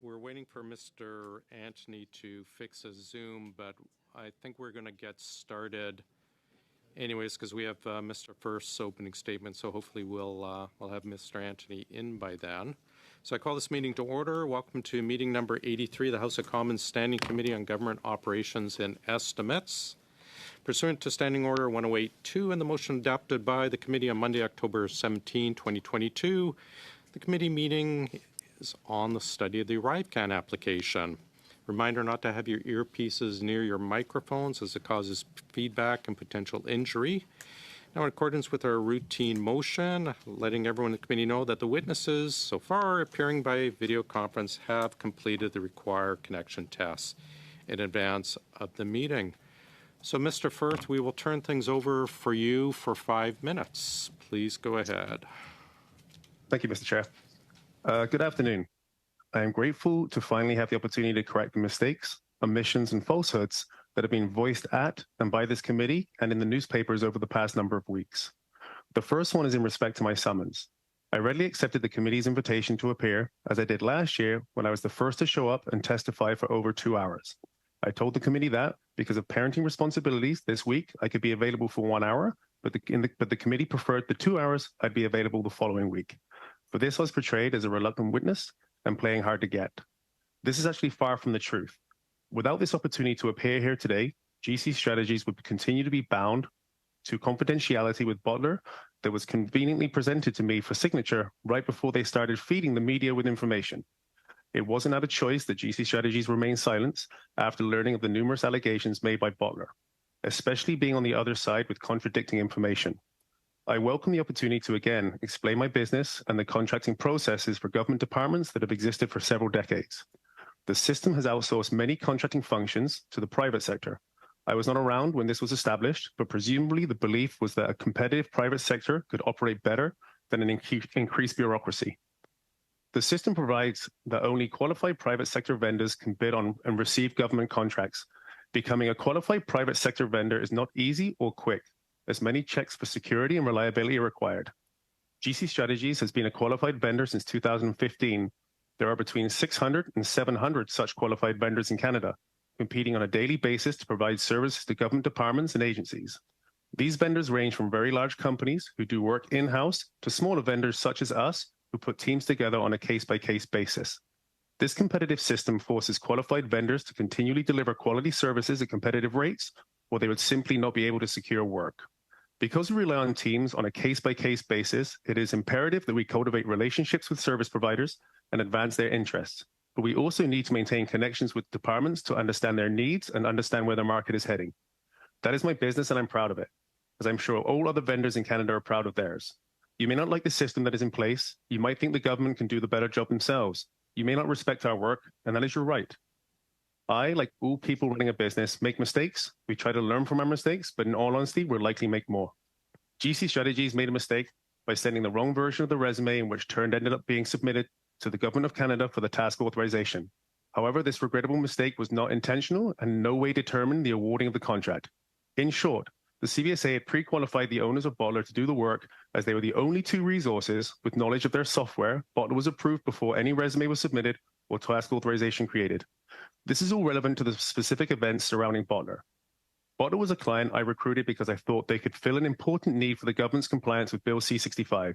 We're waiting for Mr. Anthony to fix his Zoom, but I think we're going to get started anyways because we have Mr. First's opening statement, so hopefully we'll have Mr. Anthony in by then. So I call this meeting to order. Welcome to meeting number 83, the House of Commons Standing Committee on Government Operations and Estimates. Pursuant to Standing Order 1082 and the motion adopted by the committee on Monday, October 17, 2022, the committee meeting is on the study of the Arrivecan application. Reminder not to have your earpieces near your microphones as it causes feedback and potential injury. Now, in accordance with our routine motion, letting everyone in the committee know that the witnesses so far appearing by video conference have completed the required connection tests in advance of the meeting. So, Mr. Firth, we will turn things over for you for 5 minutes. Please go ahead. Thank you, Mr. Chair. Good afternoon. I am grateful to finally have the opportunity to correct the mistakes, omissions, and falsehoods that have been voiced at and by this committee and in the newspapers over the past number of weeks. The first one is in respect to my summons. I readily accepted the committee's invitation to appear, as I did last year when I was the first to show up and testify for over 2 hours. I told the committee that because of parenting responsibilities this week, I could be available for 1 hour, but the committee preferred the 2 hours I'd be available the following week. For this, I was portrayed as a reluctant witness and playing hard to get. This is actually far from the truth. Without this opportunity to appear here today, GC Strategies would continue to be bound to confidentiality with Bottler that was conveniently presented to me for signature right before they started feeding the media with information. It wasn't out of choice that GC Strategies remained silent after learning of the numerous allegations made by Bottler, especially being on the other side with contradicting information. I welcome the opportunity to again explain my business and the contracting processes for government departments that have existed for several decades. The system has outsourced many contracting functions to the private sector. I was not around when this was established, but presumably the belief was that a competitive private sector could operate better than an increased bureaucracy. The system provides that only qualified private sector vendors can bid on and receive government contracts. Becoming a qualified private sector vendor is not easy or quick, as many checks for security and reliability are required. GC Strategies has been a qualified vendor since 2015. There are between 600 and 700 such qualified vendors in Canada, competing on a daily basis to provide services to government departments and agencies. These vendors range from very large companies who do work in-house to smaller vendors such as us, who put teams together on a case-by-case basis. This competitive system forces qualified vendors to continually deliver quality services at competitive rates, or they would simply not be able to secure work. Because we rely on teams on a case-by-case basis, it is imperative that we cultivate relationships with service providers and advance their interests. But we also need to maintain connections with departments to understand their needs and understand where the market is heading. That is my business and I'm proud of it, as I'm sure all other vendors in Canada are proud of theirs. You may not like the system that is in place. You might think the government can do the better job themselves. You may not respect our work, and that is your right. I, like all people running a business, make mistakes. We try to learn from our mistakes, but in all honesty, we're likely to make more. GC Strategies made a mistake by sending the wrong version of the resume in which ended up being submitted to the Government of Canada for the task authorization. However, this regrettable mistake was not intentional and in no way determined the awarding of the contract. In short, the CBSA had pre-qualified the owners of Bottler to do the work as they were the only two resources with knowledge of their software. Bottler was approved before any resume was submitted or task authorization created. This is all relevant to the specific events surrounding Bottler. Bottler was a client I recruited because I thought they could fill an important need for the government's compliance with Bill C-65.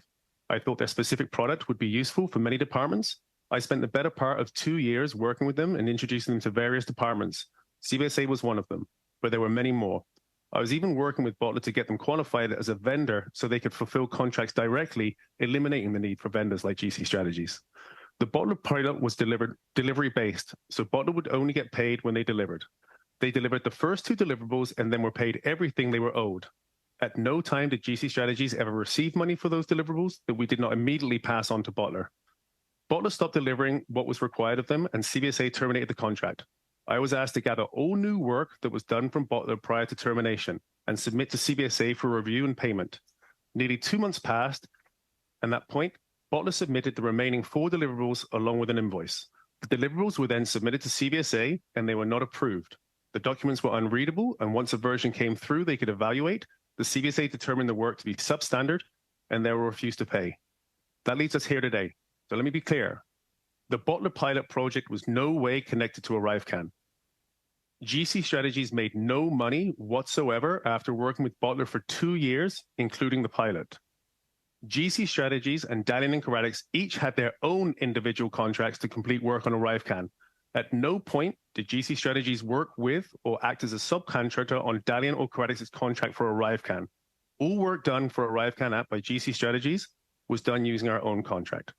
I thought their specific product would be useful for many departments. I spent the better part of 2 years working with them and introducing them to various departments. CBSA was one of them, but there were many more. I was even working with Bottler to get them qualified as a vendor so they could fulfill contracts directly, eliminating the need for vendors like GC Strategies. The Bottler product was delivery-based, so Bottler would only get paid when they delivered. They delivered the first 2 deliverables and then were paid everything they were owed. At no time did GC Strategies ever receive money for those deliverables that we did not immediately pass on to Bottler. Bottler stopped delivering what was required of them and CBSA terminated the contract. I was asked to gather all new work that was done from Bottler prior to termination and submit to CBSA for review and payment. Nearly 2 months passed, and at that point, Bottler submitted the remaining 4 deliverables along with an invoice. The deliverables were then submitted to CBSA and they were not approved. The documents were unreadable, and once a version came through they could evaluate, the CBSA determined the work to be substandard and they were refused to pay. That leads us here today. So let me be clear. the bottler pilot project was no way connected to Arrivecan. GC Strategies made no money whatsoever after working with Bottler for 2 years, including the pilot. GC Strategies and Dalian and Corradix each had their own individual contracts to complete work on Arrivecan. At no point did GC Strategies work with or act as a subcontractor on Dalian or Corradix's contract for Arrivecan. All work done for Arrivecan app by GC Strategies was done using our own contract.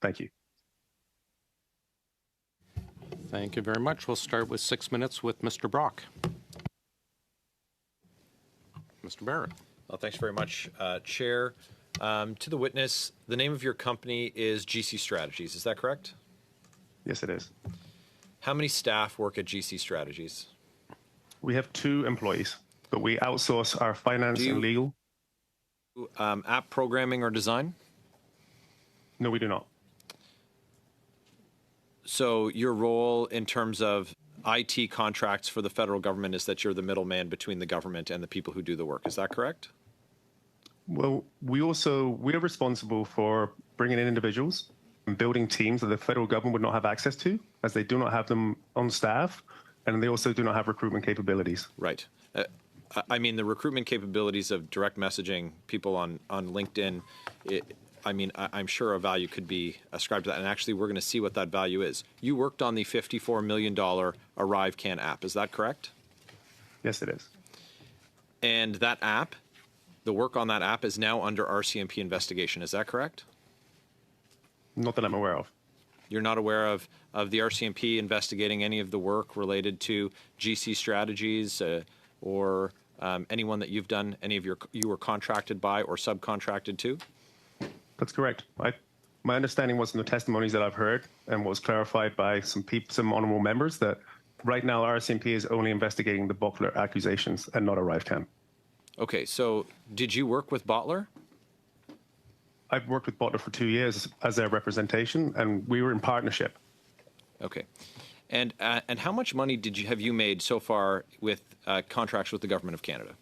Thank you. Thank you very much. We'll start with 6 minutes with Mr. Brock. Mr. Barrett. Well, thanks very much, Chair. To the witness, the name of your company is GC Strategies. Is that correct? Yes, it is. How many staff work at GC Strategies? We have 2 employees, but we outsource our finance and legal. App programming or design? No, we do not. So your role in terms of IT contracts for the federal government is that you're the middleman between the government and the people who do the work. Is that correct? Well, we're responsible for bringing in individuals and building teams that the federal government would not have access to, as they do not have them on staff, and they also do not have recruitment capabilities. Right. I mean, the recruitment capabilities of direct messaging people on LinkedIn, I'm sure a value could be ascribed to that. And actually, we're going to see what that value is. You worked on the $54 million Arrivecan app. Is that correct? Yes, it is. And that app, the work on that app is now under RCMP investigation. Is that correct? Not that I'm aware of. You're not aware of the RCMP investigating any of the work related to GC Strategies or anyone that you've done, any of you were contracted by or subcontracted to? That's correct. My understanding was in the testimonies that I've heard and was clarified by some honorable members that right now RCMP is only investigating the Bottler accusations and not Arrivecan. Okay, so did you work with Bottler? I've worked with Bottler for 2 years as their representation, and we were in partnership. Okay, and how much money have you made so far with contracts with the government of Canada?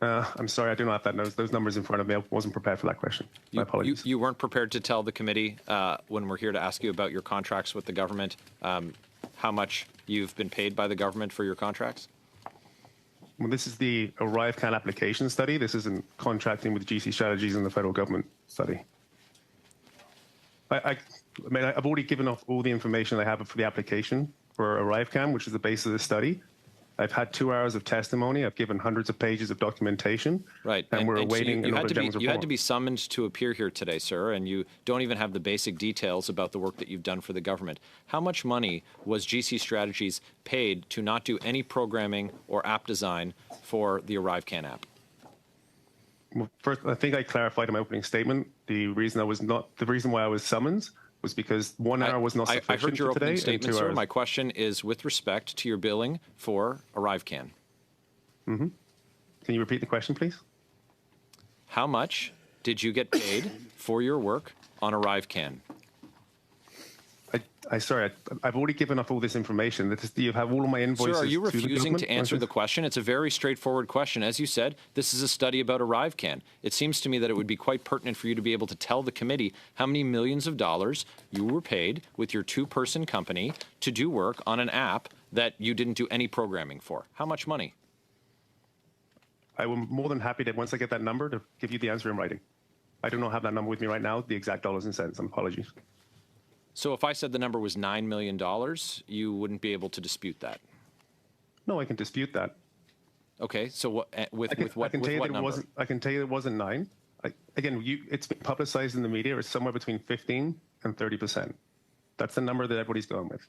I'm sorry, I do not have those numbers in front of me. I wasn't prepared for that question. My apologies. You weren't prepared to tell the committee when we're here to ask you about your contracts with the government, how much you've been paid by the government for your contracts? Well, this is the Arrivecan application study. This isn't contracting with GC Strategies and the federal government study. I've already given off all the information I have for the application for Arrivecan, which is the basis of the study. I've had 2 hours of testimony. I've given hundreds of pages of documentation. Right. And we're awaiting you had to be summoned to appear here today, sir, and you don't even have the basic details about the work that you've done for the government. How much money was GC Strategies paid to not do any programming or app design for the Arrivecan app? Well, first, I think I clarified in my opening statement the reason why I was summoned was because 1 hour was not sufficient I heard your for today. Opening statement, sir. My question is with respect to your billing for Arrivecan. Mm-hmm. Can you repeat the question, please? How much did you get paid for your work on Arrivecan? Sorry, I've already given up all this information. You have all of my invoices. Sir, are you refusing to answer the question? It's a very straightforward question. As you said, this is a study about Arrivecan. It seems to me that it would be quite pertinent for you to be able to tell the committee how many millions of dollars you were paid with your 2-person company to do work on an app that you didn't do any programming for. How much money? I am more than happy that once I get that number to give you the answer in writing. I do not have that number with me right now, the exact dollars and cents. Apologies. So if I said the number was $9 million, you wouldn't be able to dispute that? No, I can dispute that. Okay, so what number? I can tell you it wasn't 9. It's been publicized in the media. It's somewhere between 15 and 30%. That's the number that everybody's going with.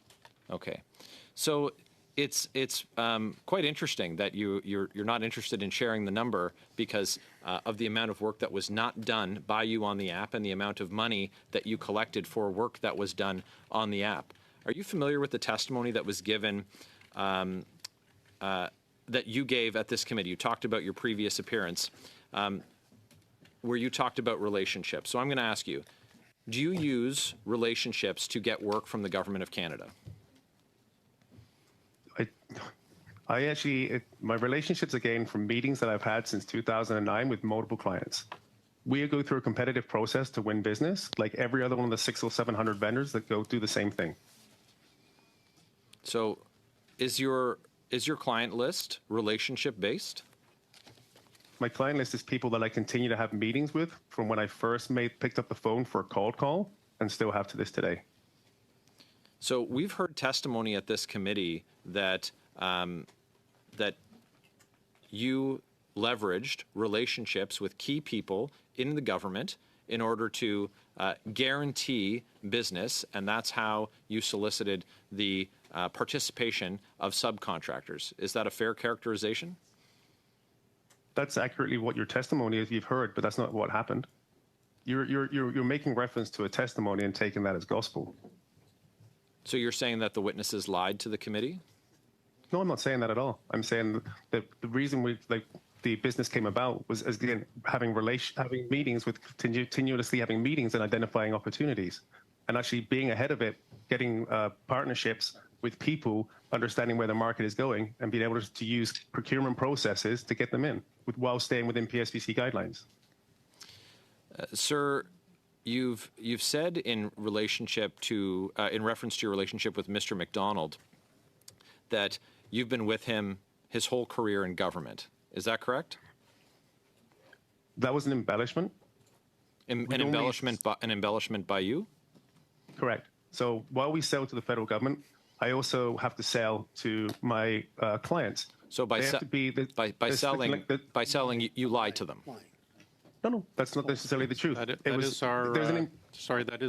Okay, so it's quite interesting that you're not interested in sharing the number because of the amount of work that was not done by you on the app and the amount of money that you collected for work that was done on the app. Are you familiar with the testimony that was given that you gave at this committee? You talked about your previous appearance where you talked about relationships. So I'm going to ask you, do you use relationships to get work from the government of Canada? My relationships, again, from meetings that I've had since 2009 with multiple clients. We go through a competitive process to win business, like every other one of the 600 or 700 vendors that go do the same thing. So is your client list relationship based? My client list is people that I continue to have meetings with from when I first picked up the phone for a cold call and still have to this today. So we've heard testimony at this committee that that you leveraged relationships with key people in the government in order to guarantee business, and that's how you solicited the participation of subcontractors. Is that a fair characterization? That's accurately what your testimony is. You've heard, but that's not what happened. You're making reference to a testimony and taking that as gospel. So you're saying that the witnesses lied to the committee? No, I'm not saying that at all. I'm saying that the reason the business came about was, as again, having meetings with continuously having meetings and identifying opportunities, and actually being ahead of it, getting partnerships with people, understanding where the market is going, and being able to use procurement processes to get them in, while staying within PSVC guidelines. Sir, you've said in relationship to in reference to your relationship with Mr. McDonald that you've been with him his whole career in government. Is that correct? That was an embellishment. An embellishment by you? Correct. So while we sell to the federal government, I also have to sell to my clients. So by selling, you lied to them. No, that's not necessarily the truth. That is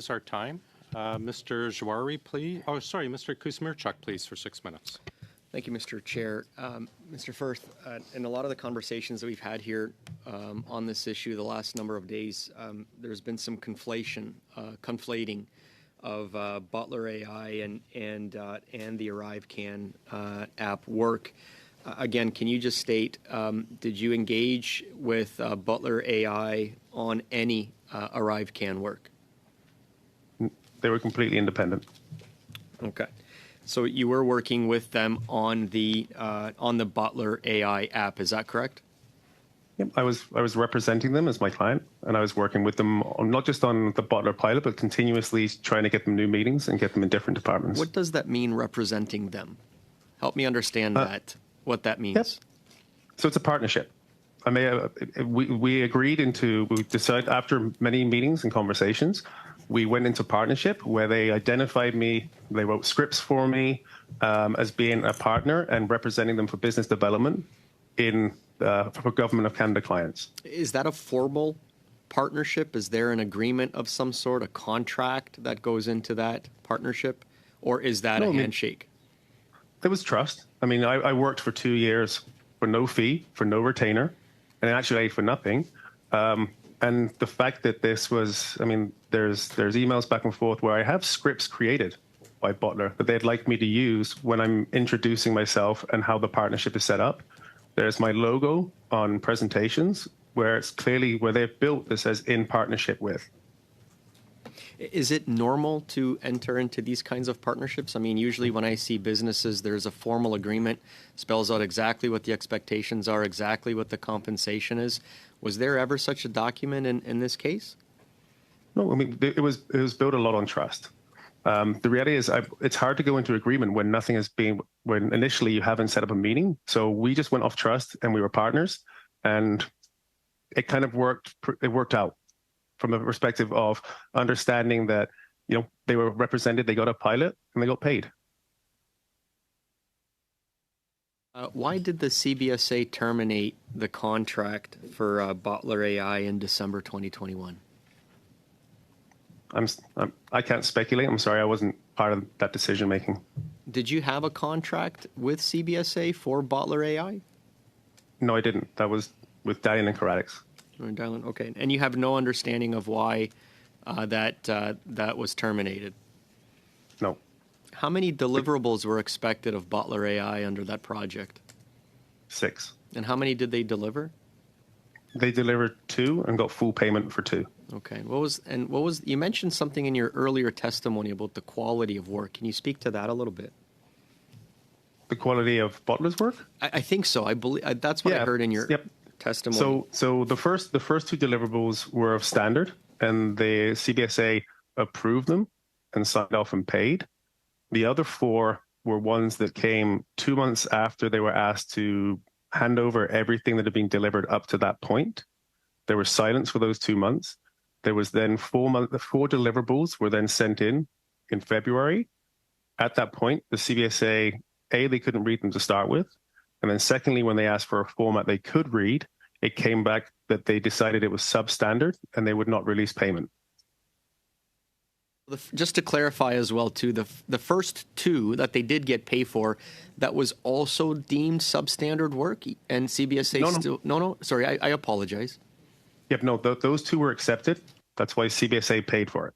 our time. Mr. Jawari, please. Oh, sorry, Mr. Kuzmirchuk, please, for 6 minutes. Thank you, Mr. Chair. Mr. Firth, in a lot of the conversations that we've had here on this issue the last number of days, there's been some conflating of Butler AI and the Arrivecan app work. Again, can you just state, did you engage with Butler AI on any Arrivecan work? They were completely independent. Okay. So you were working with them on the Butler AI app, is that correct? Yep. I was representing them as my client, and I was working with them not just on the Butler pilot, but continuously trying to get them new meetings and get them in different departments. What does that mean, representing them? Help me understand what that means. Yep. So it's a partnership. We decided after many meetings and conversations, we went into partnership where they identified me, they wrote scripts for me as being a partner and representing them for business development for Government of Canada clients. Is that a formal partnership? Is there an agreement of some sort, a contract that goes into that partnership? Or is that a handshake? There was trust. I mean, I worked for 2 years for no fee, for no retainer, and actually for nothing. And the fact that this was, I mean, there's emails back and forth where I have scripts created by Butler that they'd like me to use when I'm introducing myself and how the partnership is set up. There's my logo on presentations where it's clearly where they've built this as in partnership with. Is it normal to enter into these kinds of partnerships? I mean, usually when I see businesses, there's a formal agreement, spells out exactly what the expectations are, exactly what the compensation is. Was there ever such a document in this case? No, I mean, it was built a lot on trust. The reality is it's hard to go into agreement when nothing is when initially you haven't set up a meeting. So we just went off trust and we were partners, and it kind of worked out from a perspective of understanding that, they were represented, they got a pilot, and they got paid. Why did the CBSA terminate the contract for Butler AI in December 2021? I can't speculate. I'm sorry, I wasn't part of that decision making. Did you have a contract with CBSA for Butler AI? No, I didn't. That was with Dalian and Karadix. Okay, and you have no understanding of why that was terminated? No. How many deliverables were expected of Butler AI under that project? 6. And how many did they deliver? They delivered 2 and got full payment for 2. Okay. You mentioned something in your earlier testimony about the quality of work. Can you speak to that a little bit? The quality of Butler's work? I think so. I believe that's what I heard in your testimony. So the first two deliverables were of standard, and the CBSA approved them and signed off and paid. The other four were ones that came 2 months after they were asked to hand over everything that had been delivered up to that point. There was silence for those 2 months. There was then 4 deliverables were then sent in February. At that point, the CBSA, they couldn't read them to start with. And then secondly, when they asked for a format they could read, it came back that they decided it was substandard and they would not release payment. Just to clarify as well, too, the first two that they did get paid for, that was also deemed substandard work, and CBSA No, sorry, I apologize. Yep, no, those two were accepted. That's why CBSA paid for it.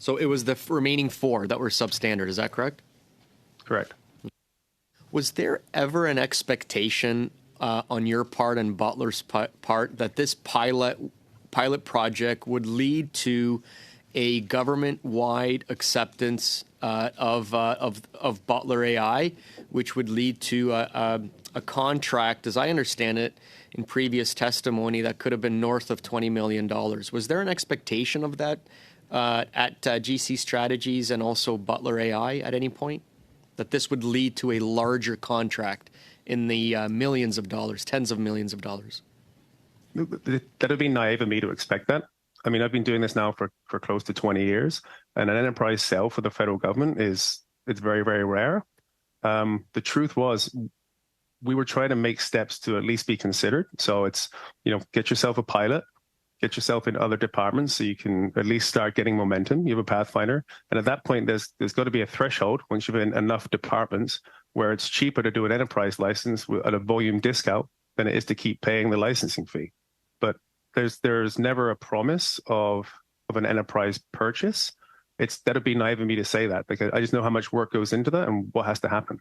So it was the remaining four that were substandard, is that correct? Correct. Was there ever an expectation on your part and Butler's part that this pilot project would lead to a government-wide acceptance of Butler AI, which would lead to a contract, as I understand it, in previous testimony that could have been north of $20 million? Was there an expectation of that at GC Strategies and also Butler AI at any point, that this would lead to a larger contract in the millions of dollars, tens of millions of dollars? That would be naive of me to expect that. I mean, I've been doing this now for close to 20 years, and an enterprise sale for the federal government it's very, very rare. The truth was, we were trying to make steps to at least be considered. So it's, get yourself a pilot, get yourself in other departments so you can at least start getting momentum. You have a pathfinder. And at that point, there's got to be a threshold once you've in enough departments where it's cheaper to do an enterprise license at a volume discount than it is to keep paying the licensing fee. But there's never a promise of an enterprise purchase. That'd be naive of me to say that, because I just know how much work goes into that and what has to happen.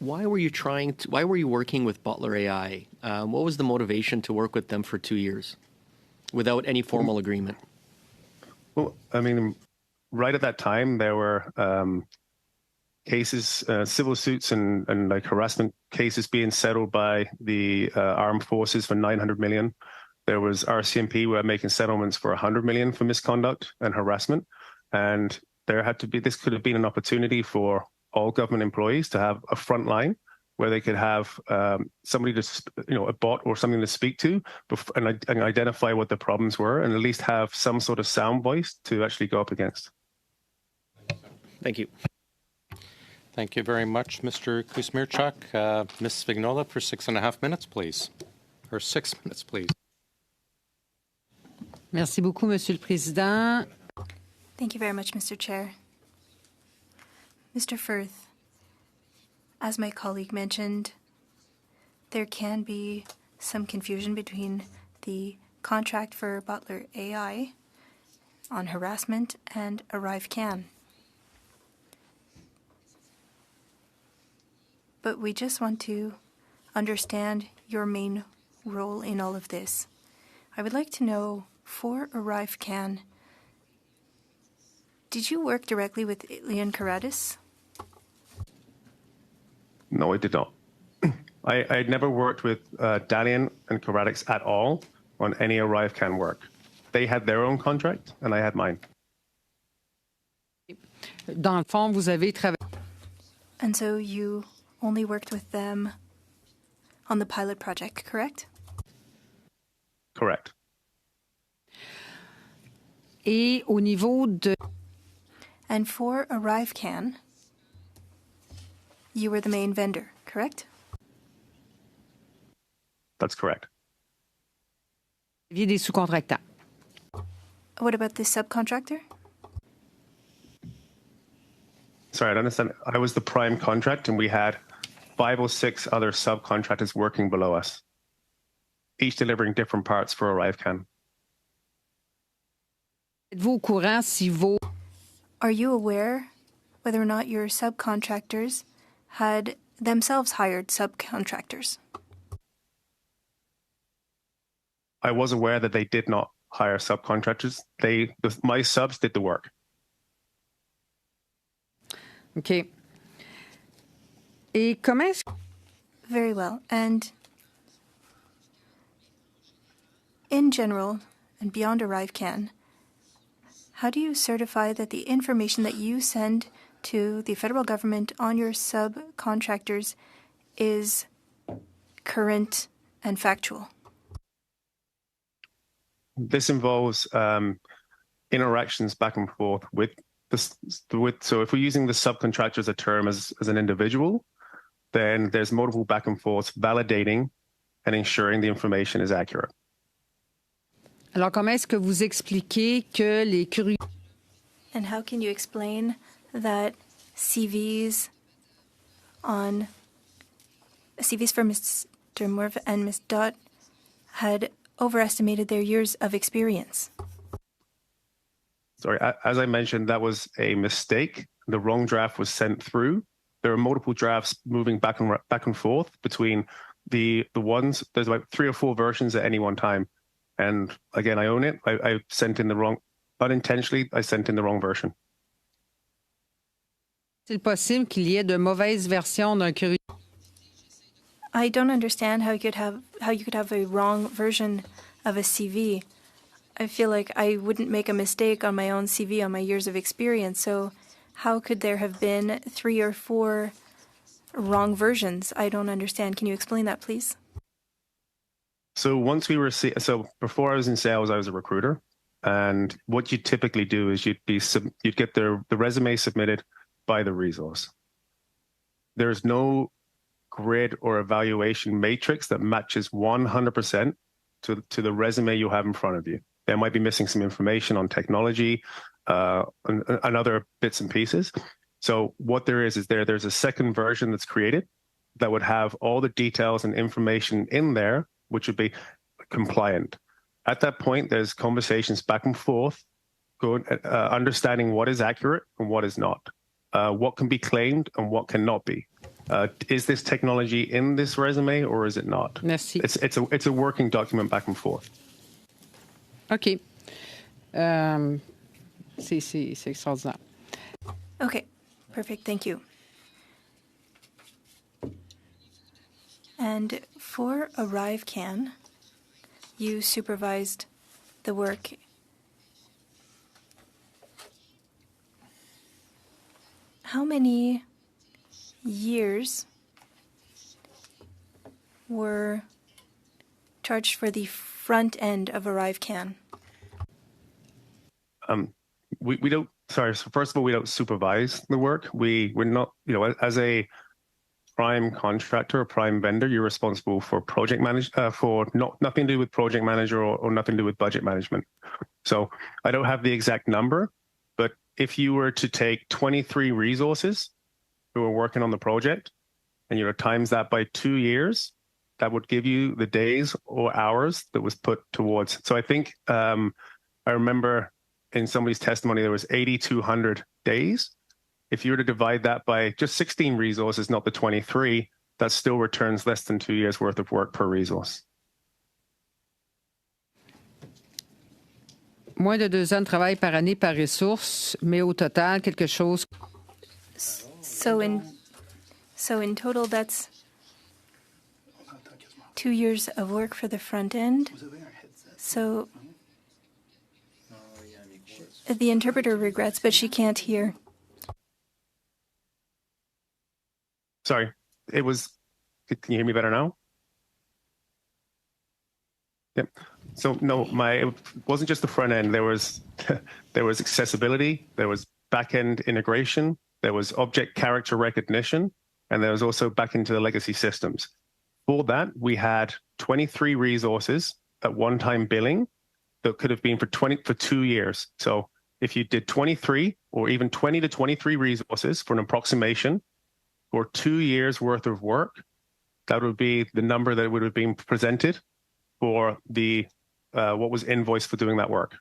Why were you working with Butler AI? What was the motivation to work with them for 2 years without any formal agreement? Well, I mean, right at that time, there were cases, civil suits and like harassment cases being settled by the armed forces for $900 million. There was RCMP were making settlements for $100 million for misconduct and harassment. And this could have been an opportunity for all government employees to have a front line where they could have somebody a bot or something to speak to and identify what the problems were, and at least have some sort of sound voice to actually go up against. Thank you. Thank you very much, Mr. Kuzmierczak. Ms. Vignola for 6.5 minutes, please. Or 6 minutes, please. Merci beaucoup, Monsieur le Président. Thank you very much, Mr. Chair. Mr. Firth, as my colleague mentioned, there can be some confusion between the contract for Butler AI on harassment and Arrivecan. But we just want to understand your main role in all of this. I would like to know, for Arrivecan, did you work directly with Leon Caratis? No, I did not. I had never worked with Dalian and Caratis at all on any Arrivecan work. They had their own contract, and I had mine. Dans le fond, vous avez travaillé. And so you only worked with them on the pilot project, correct? Correct. Et au niveau de... And for Arrivecan, you were the main vendor, correct? That's correct. Vous aviez des sous-contractants. What about the subcontractor? Sorry, I don't understand. I was the prime contract, and we had 5 or 6 other subcontractors working below us, each delivering different parts for Arrivecan. Êtes-vous au courant si vos... Are you aware whether or not your subcontractors had themselves hired subcontractors? I was aware that they did not hire subcontractors. My subs did the work. OK. Et comment est-ce... Very well. And in general and beyond Arrivecan, how do you certify that the information that you send to the federal government on your subcontractors is current and factual? This involves interactions back and forth with so if we're using the subcontractor as a term as an individual, then there's multiple back and forths validating and ensuring the information is accurate. Alors, comment est-ce que vous expliquez que les curieux... And how can you explain that CVs for Mr. Morv and Ms. Dot had overestimated their years of experience? Sorry, as I mentioned, that was a mistake. The wrong draft was sent through. There are multiple drafts moving back and forth between the ones. There's about 3 or 4 versions at any one time. And again, I own it. I sent in the wrong, unintentionally, I sent in the wrong version. Est-il possible qu'il y ait de mauvaises versions d'un curieux? I don't understand how you could have a wrong version of a CV. I feel like I wouldn't make a mistake on my own CV on my years of experience. So how could there have been 3 or 4 wrong versions? I don't understand. Can you explain that, please? So so before I was in sales, I was a recruiter, and what you typically do is you'd get the resume submitted by the resource. There's no grid or evaluation matrix that matches 100% to the resume you have in front of you. There might be missing some information on technology and other bits and pieces. So what there is there's a second version that's created that would have all the details and information in there, which would be compliant. At that point, there's conversations back and forth, understanding what is accurate and what is not, what can be claimed and what cannot be. Is this technology in this resume or is it not? Merci. It's a working document back and forth. OK. C'est extraordinaire. Okay, perfect. Thank you. And for Arrivecan, you supervised the work. How many years were charged for the front end of Arrivecan? We don't. Sorry. So first of all, we don't supervise the work. We're not. As a prime contractor or prime vendor, you're responsible for project for nothing to do with project manager or nothing to do with budget management. So I don't have the exact number, but if you were to take 23 resources who are working on the project and you times that by 2 years, that would give you the days or hours that was put towards. So I think I remember in somebody's testimony, there was 8,200 days. If you were to divide that by just 16 resources, not the 23, that still returns less than 2 years worth of work per resource. Moins de 2 ans de travail par année par ressource, mais au total, quelque chose... So in total, that's 2 years of work for the front end. So the interpreter regrets, but she can't hear. Sorry, can you hear me better now? Yep. So no, it wasn't just the front end. There was accessibility, there was back end integration, there was object character recognition, and there was also back into the legacy systems. For that, we had 23 resources at one-time billing that could have been for 2 years. So if you did 23 or even 20 to 23 resources for an approximation for 2 years worth of work, that would be the number that would have been presented for the what was invoiced for doing that work.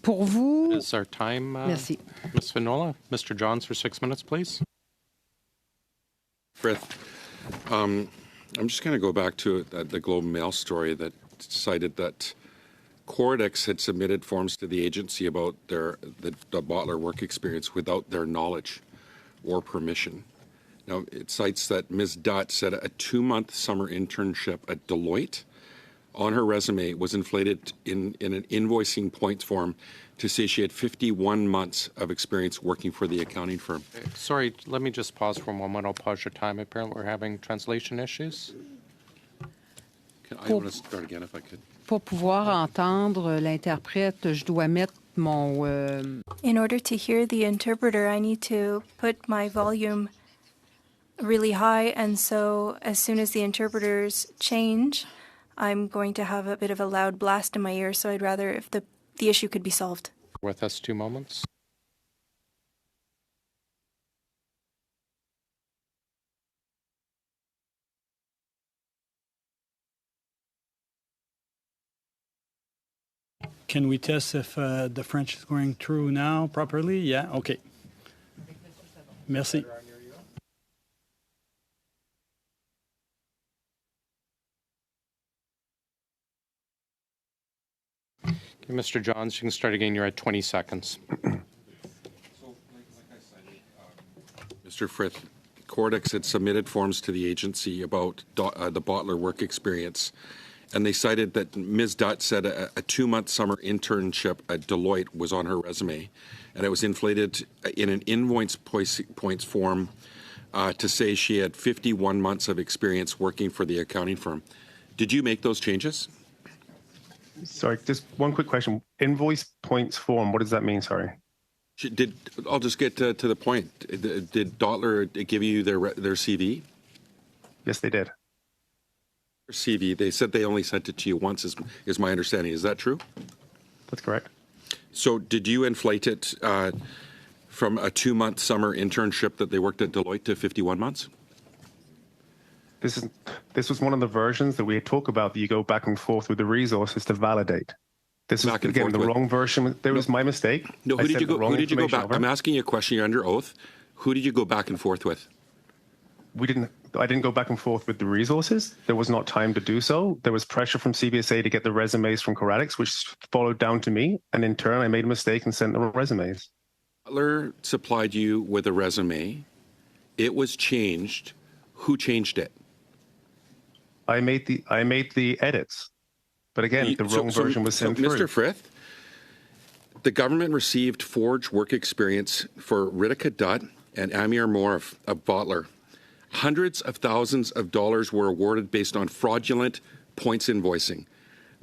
Pour vous... That is our time, Merci. Ms. Finola. Mr. Johns for 6 minutes, please. Frith, I'm just going to go back to the Globe and Mail story that cited that Cordex had submitted forms to the agency about the bottler work experience without their knowledge or permission. Now, it cites that Ms. Dutt said a 2-month summer internship at Deloitte on her resume was inflated in an invoicing points form to say she had 51 months of experience working for the accounting firm. Sorry, let me just pause for a moment. I'll pause your time. Apparently, we're having translation issues. I want to start again if I could. Pour pouvoir entendre l'interprète, je dois mettre mon... In order to hear the interpreter, I need to put my volume really high, and so as soon as the interpreters change, I'm going to have a bit of a loud blast in my ear, so I'd rather if the issue could be solved. With us 2 moments. Can we test if the French is going through now properly? Yeah, okay. Merci. Okay, Mr. Johns, you can start again. You're at 20 seconds. Mr. Frith, Cordex had submitted forms to the agency about the bottler work experience, and they cited that Ms. Dutt said a 2-month summer internship at Deloitte was on her resume, and it was inflated in an invoice points form to say she had 51 months of experience working for the accounting firm. Did you make those changes? Sorry, just one quick question. Invoice points form, what does that mean? Sorry. I'll just get to the point. Did Dottler give you their CV? Yes, they did. CV, they said they only sent it to you once, is my understanding. Is that true? That's correct. So did you inflate it from a 2-month summer internship that they worked at Deloitte to 51 months? This was one of the versions that we had talked about that you go back and forth with the resources to validate. This was, again, the wrong version. There was my mistake. No, who did you go back? I'm asking you a question. You're under oath. Who did you go back and forth with? I didn't go back and forth with the resources. There was not time to do so. There was pressure from CBSA to get the resumes from Corradix, which followed down to me. And in turn, I made a mistake and sent the resumes. Butler supplied you with a resume. It was changed. Who changed it? I made the edits. But again, the wrong version was sent through. Mr. Frith, the government received forged work experience for Ritika Dutt and Amir Moore of Bottler. Hundreds of thousands of dollars were awarded based on fraudulent points invoicing.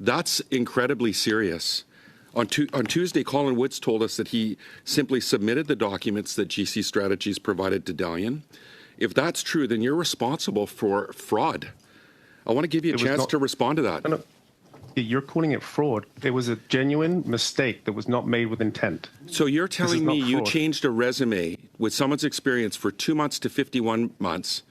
That's incredibly serious. On Tuesday, Colin Woods told us that he simply submitted the documents that GC Strategies provided to Dalian. If that's true, then you're responsible for fraud. I want to give you a chance to respond to that. No. You're calling it fraud. It was a genuine mistake that was not made with intent. So you're telling me you changed a resume with someone's experience for 2 months to 51 months,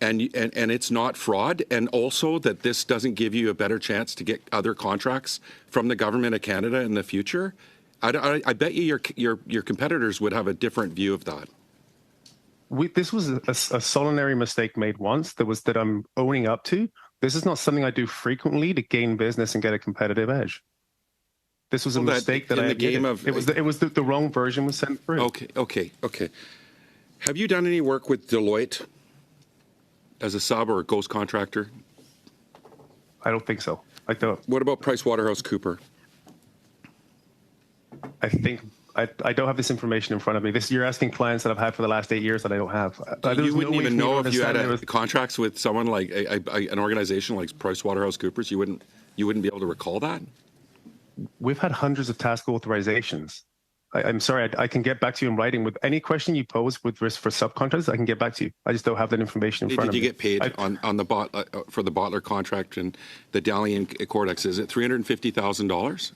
and it's not fraud, and also that this doesn't give you a better chance to get other contracts from the government of Canada in the future? I bet you your competitors would have a different view of that. This was a solitary mistake made once that I'm owning up to. This is not something I do frequently to gain business and get a competitive edge. This was a mistake that I admitted. It was the wrong version was sent through. Okay. Have you done any work with Deloitte as a sub or a ghost contractor? I don't think so. What about PricewaterhouseCoopers? I don't have this information in front of me. You're asking clients that I've had for the last 8 years that I don't have. You wouldn't even know if you had contracts with someone like an organization like PricewaterhouseCoopers. You wouldn't be able to recall that. We've had hundreds of task authorizations. I'm sorry. I can get back to you in writing with any question you pose with risk for subcontractors. I can get back to you. I just don't have that information in front of me. Did you get paid on the for the Bottler contract and the Dalian Cordex? Is it $350,000?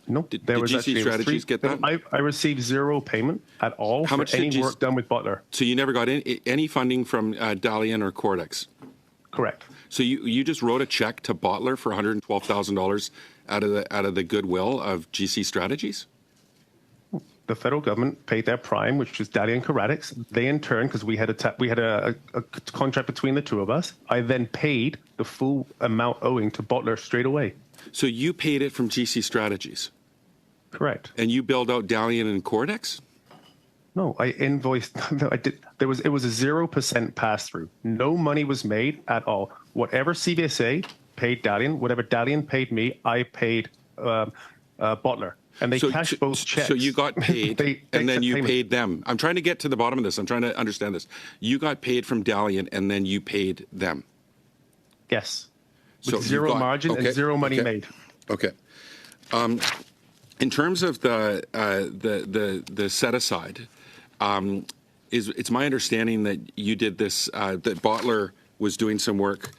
No, did GC Strategies get that? I received zero payment at all for any work done with Bottler. So you never got any funding from Dalian or Cordex? Correct. So you just wrote a check to Bottler for $112,000 out of the goodwill of GC Strategies? The federal government paid their prime, which was Dalian Corradix. They in turn, because we had a contract between the two of us, I then paid the full amount owing to Bottler straight away. So you paid it from GC Strategies? Correct. And you billed out Dalian and Cordex? No, I invoiced. No, I did. It was a 0% pass through. No money was made at all. Whatever CBSA paid Dalian, whatever Dalian paid me, I paid Bottler, and they cashed both checks. So you got paid, and then you paid them. I'm trying to get to the bottom of this. I'm trying to understand this. You got paid from Dalian, and then you paid them. Yes, with So zero margin and zero money made. Okay. In terms of the set aside, it's my understanding that you did this. That Bottler was doing some work,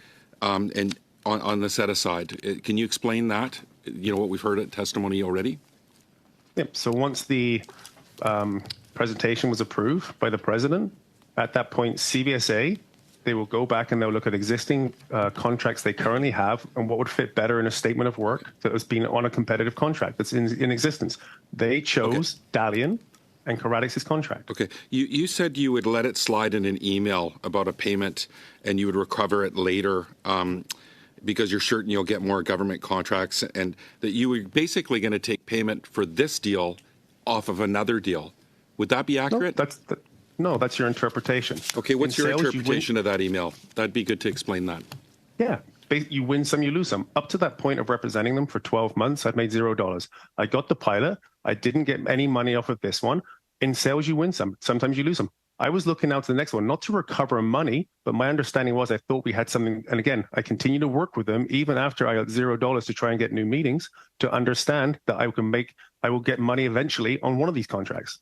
and on the set aside. Can you explain that? You know what we've heard at testimony already. Yep. So once the presentation was approved by the president, at that point, CVSA, they will go back and they'll look at existing contracts they currently have and what would fit better in a statement of work that has been on a competitive contract that's in existence. They chose Dalian and Caradix's contract. Okay. You said you would let it slide in an email about a payment and you would recover it later because you're certain you'll get more government contracts, and that you were basically going to take payment for this deal off of another deal. Would that be accurate? No, that's your interpretation. Okay, what's your interpretation of that email? That'd be good to explain that. Yeah. You win some, you lose some. Up to that point of representing them for 12 months, I've made $0. I got the pilot. I didn't get any money off of this one. In sales, you win some. Sometimes you lose some. I was looking out to the next one, not to recover money, but my understanding was I thought we had something. And again, I continue to work with them even after I got $0 to try and get new meetings to understand that I will get money eventually on one of these contracts.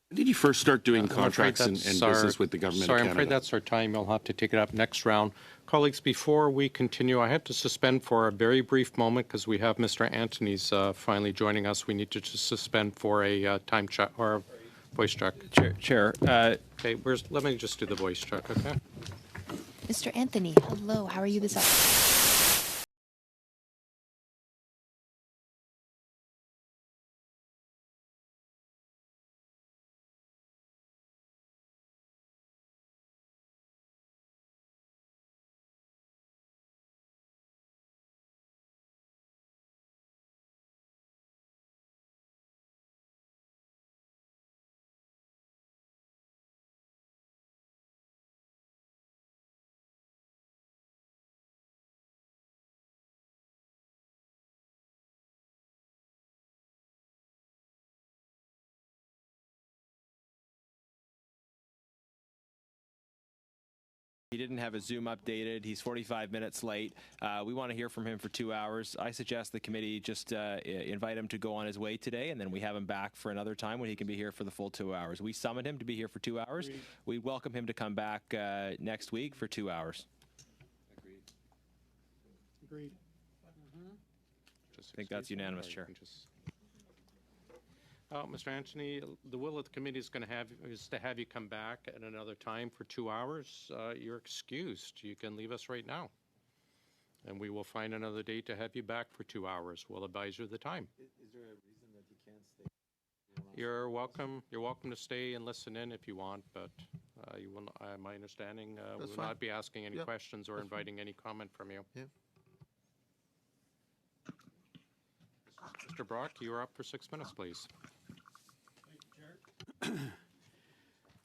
When did you first start doing contracts and business with the government of Canada? I'm afraid that's our time. You'll have to take it up next round. Colleagues, before we continue, I have to suspend for a very brief moment because we have Mr. Anthony's finally joining us. We need to just suspend for a time check or a voice check. Chair. Okay, let me just do the voice check, okay? Mr. Anthony, hello. How are you this afternoon? He didn't have his Zoom updated. He's 45 minutes late. We want to hear from him for 2 hours. I suggest the committee just invite him to go on his way today, and then we have him back for another time when he can be here for the full 2 hours. We summoned him to be here for 2 hours. Agreed. We welcome him to come back next week for 2 hours. Agreed. I think that's unanimous, Chair. Mr. Anthony, the will of the committee is to have you come back at another time for 2 hours. You're excused. You can leave us right now. And we will find another date to have you back for 2 hours. We'll advise you of the time. Is there a reason that you can't stay? You're welcome. You're welcome to stay and listen in if you want, but you will. My understanding, we will not be asking any questions or inviting any comment from you. Yeah. Mr. Brock, you are up for 6 minutes, please.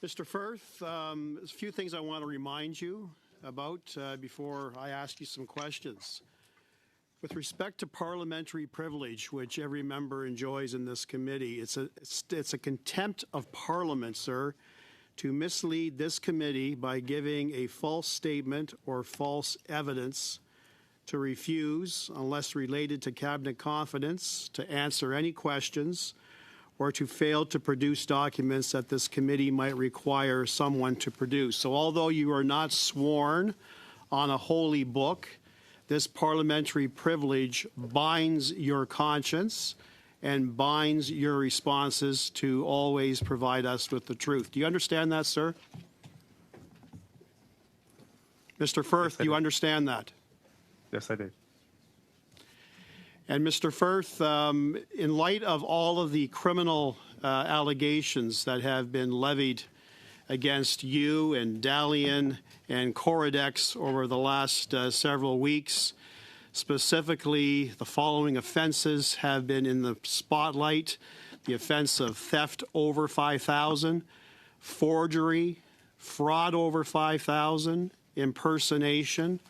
Mr. Firth, there's a few things I want to remind you about before I ask you some questions. With respect to parliamentary privilege, which every member enjoys in this committee, it's a contempt of Parliament, sir, to mislead this committee by giving a false statement or false evidence, to refuse, unless related to cabinet confidence, to answer any questions, or to fail to produce documents that this committee might require someone to produce. So although you are not sworn on a holy book, this parliamentary privilege binds your conscience and binds your responses to always provide us with the truth. Do you understand that, sir? Mr. Firth, do you understand that? Yes, I do. And Mr. Firth, in light of all of the criminal allegations that have been levied against you and Dalian and Coridex over the last several weeks, specifically the following offenses have been in the spotlight: the offense of theft over $5,000, forgery, fraud over $5,000, impersonation,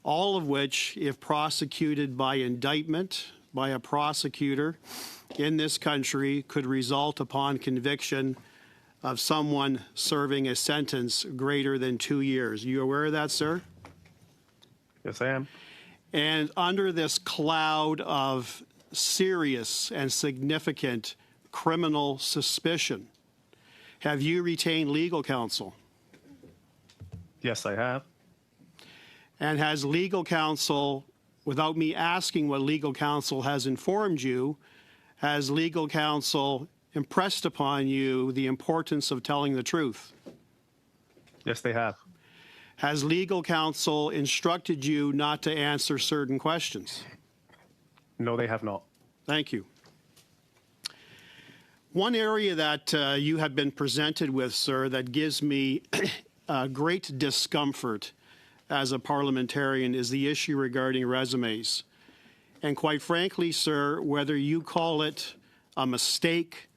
all of which, if prosecuted by indictment by a prosecutor in this country, could result upon conviction of someone serving a sentence greater than 2 years. You aware of that, sir? Yes, I am. And under this cloud of serious and significant criminal suspicion, have you retained legal counsel? Yes, I have. And has legal counsel, without me asking what legal counsel has informed you, has legal counsel impressed upon you the importance of telling the truth? Yes, they have. Has legal counsel instructed you not to answer certain questions? No, they have not. Thank you. One area that you have been presented with, sir, that gives me great discomfort as a parliamentarian is the issue regarding resumes. And quite frankly, sir, whether you call it a mistake,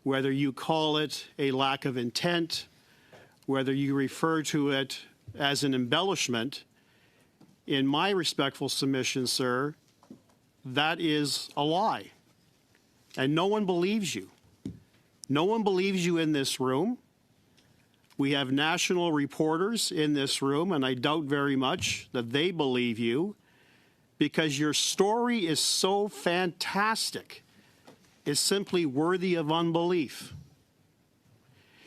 whether you call it a lack of intent, whether you refer to it as an embellishment, in my respectful submission, sir, that is a lie. And no one believes you. No one believes you in this room. We have national reporters in this room, and I doubt very much that they believe you, because your story is so fantastic, it's simply worthy of unbelief.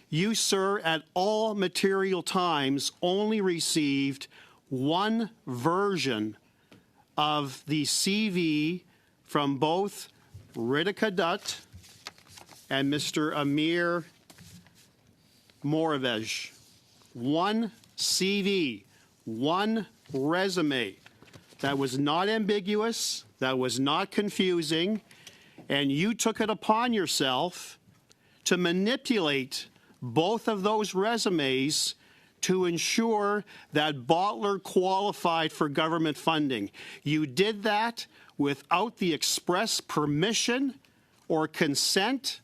You, sir, at all material times only received one version of the CV from both Ritika Dutt and Mr. Amir Moravej. One CV, one resume that was not ambiguous, that was not confusing, and you took it upon yourself to manipulate both of those resumes to ensure that Bottler qualified for government funding. You did that without the express permission or consent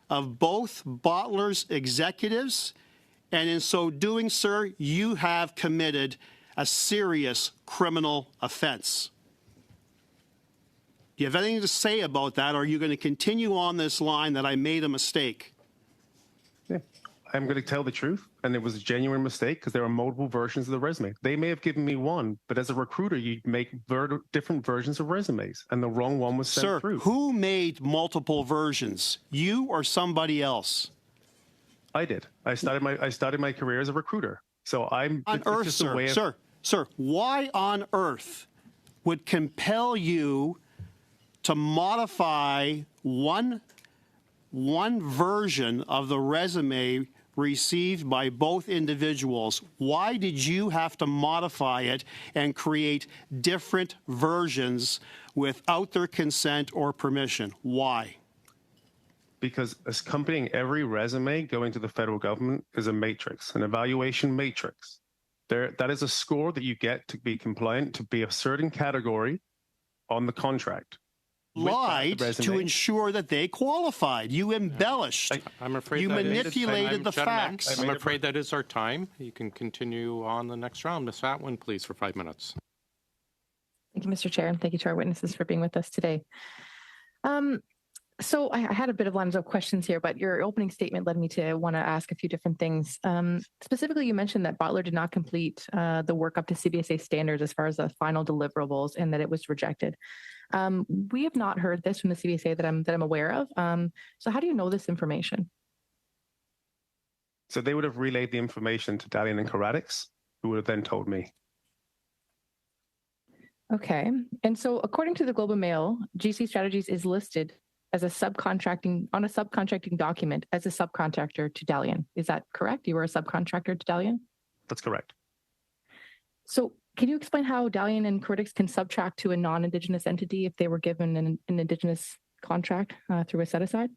of both Bottler's executives, and in so doing, sir, you have committed a serious criminal offense. Do you have anything to say about that, or are you going to continue on this line that I made a mistake? Yeah. I'm going to tell the truth, and it was a genuine mistake because there are multiple versions of the resume. They may have given me one, but as a recruiter, you make different versions of resumes, and the wrong one was sent through. Sir, who made multiple versions? You or somebody else? I did. I started my career as a recruiter. So I'm on earth, sir, why on earth would compel you to modify one version of the resume received by both individuals? Why did you have to modify it and create different versions without their consent or permission? Why? Because accompanying every resume going to the federal government is a matrix, an evaluation matrix. That is a score that you get to be compliant, to be a certain category on the contract. Lied to ensure that they qualified. You embellished. I'm afraid you manipulated the facts. I'm afraid that is our time. You can continue on the next round. Ms. Atwin, please, for 5 minutes. Thank you, Mr. Chair, and thank you to our witnesses for being with us today. So I had a bit of lines of questions here, but your opening statement led me to want to ask a few different things. Specifically, you mentioned that Bottler did not complete the work up to CBSA standards as far as the final deliverables, and that it was rejected. We have not heard this from the CBSA that I'm aware of. So how do you know this information? So they would have relayed the information to Dalian and Karadix, who would have then told me. Okay. And so according to the Globe and Mail, GC Strategies is listed as a subcontracting document as a subcontractor to Dalian. Is that correct? You were a subcontractor to Dalian? That's correct. So can you explain how Dalian and Karadix can subtract to a non-Indigenous entity if they were given an Indigenous contract through a set-aside?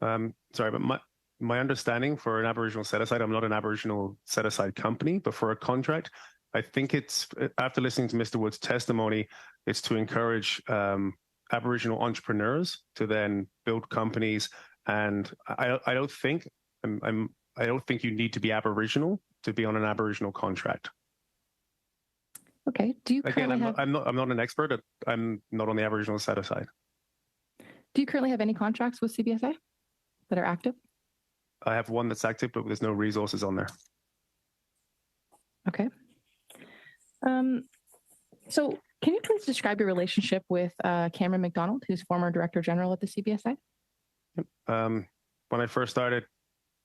Sorry, but my understanding for an Aboriginal set-aside, I'm not an Aboriginal set-aside company, but for a contract, I think it's, after listening to Mr. Wood's testimony, it's to encourage Aboriginal entrepreneurs to then build companies. And I don't think I don't think you need to be Aboriginal to be on an Aboriginal contract. Okay. Do you currently Again, I'm not an expert. I'm not on the Aboriginal side. Do you currently have any contracts with CBSA that are active? I have one that's active, but there's no resources on there. Okay. So can you please describe your relationship with Cameron McDonald, who's former Director General at the CBSA? When I first started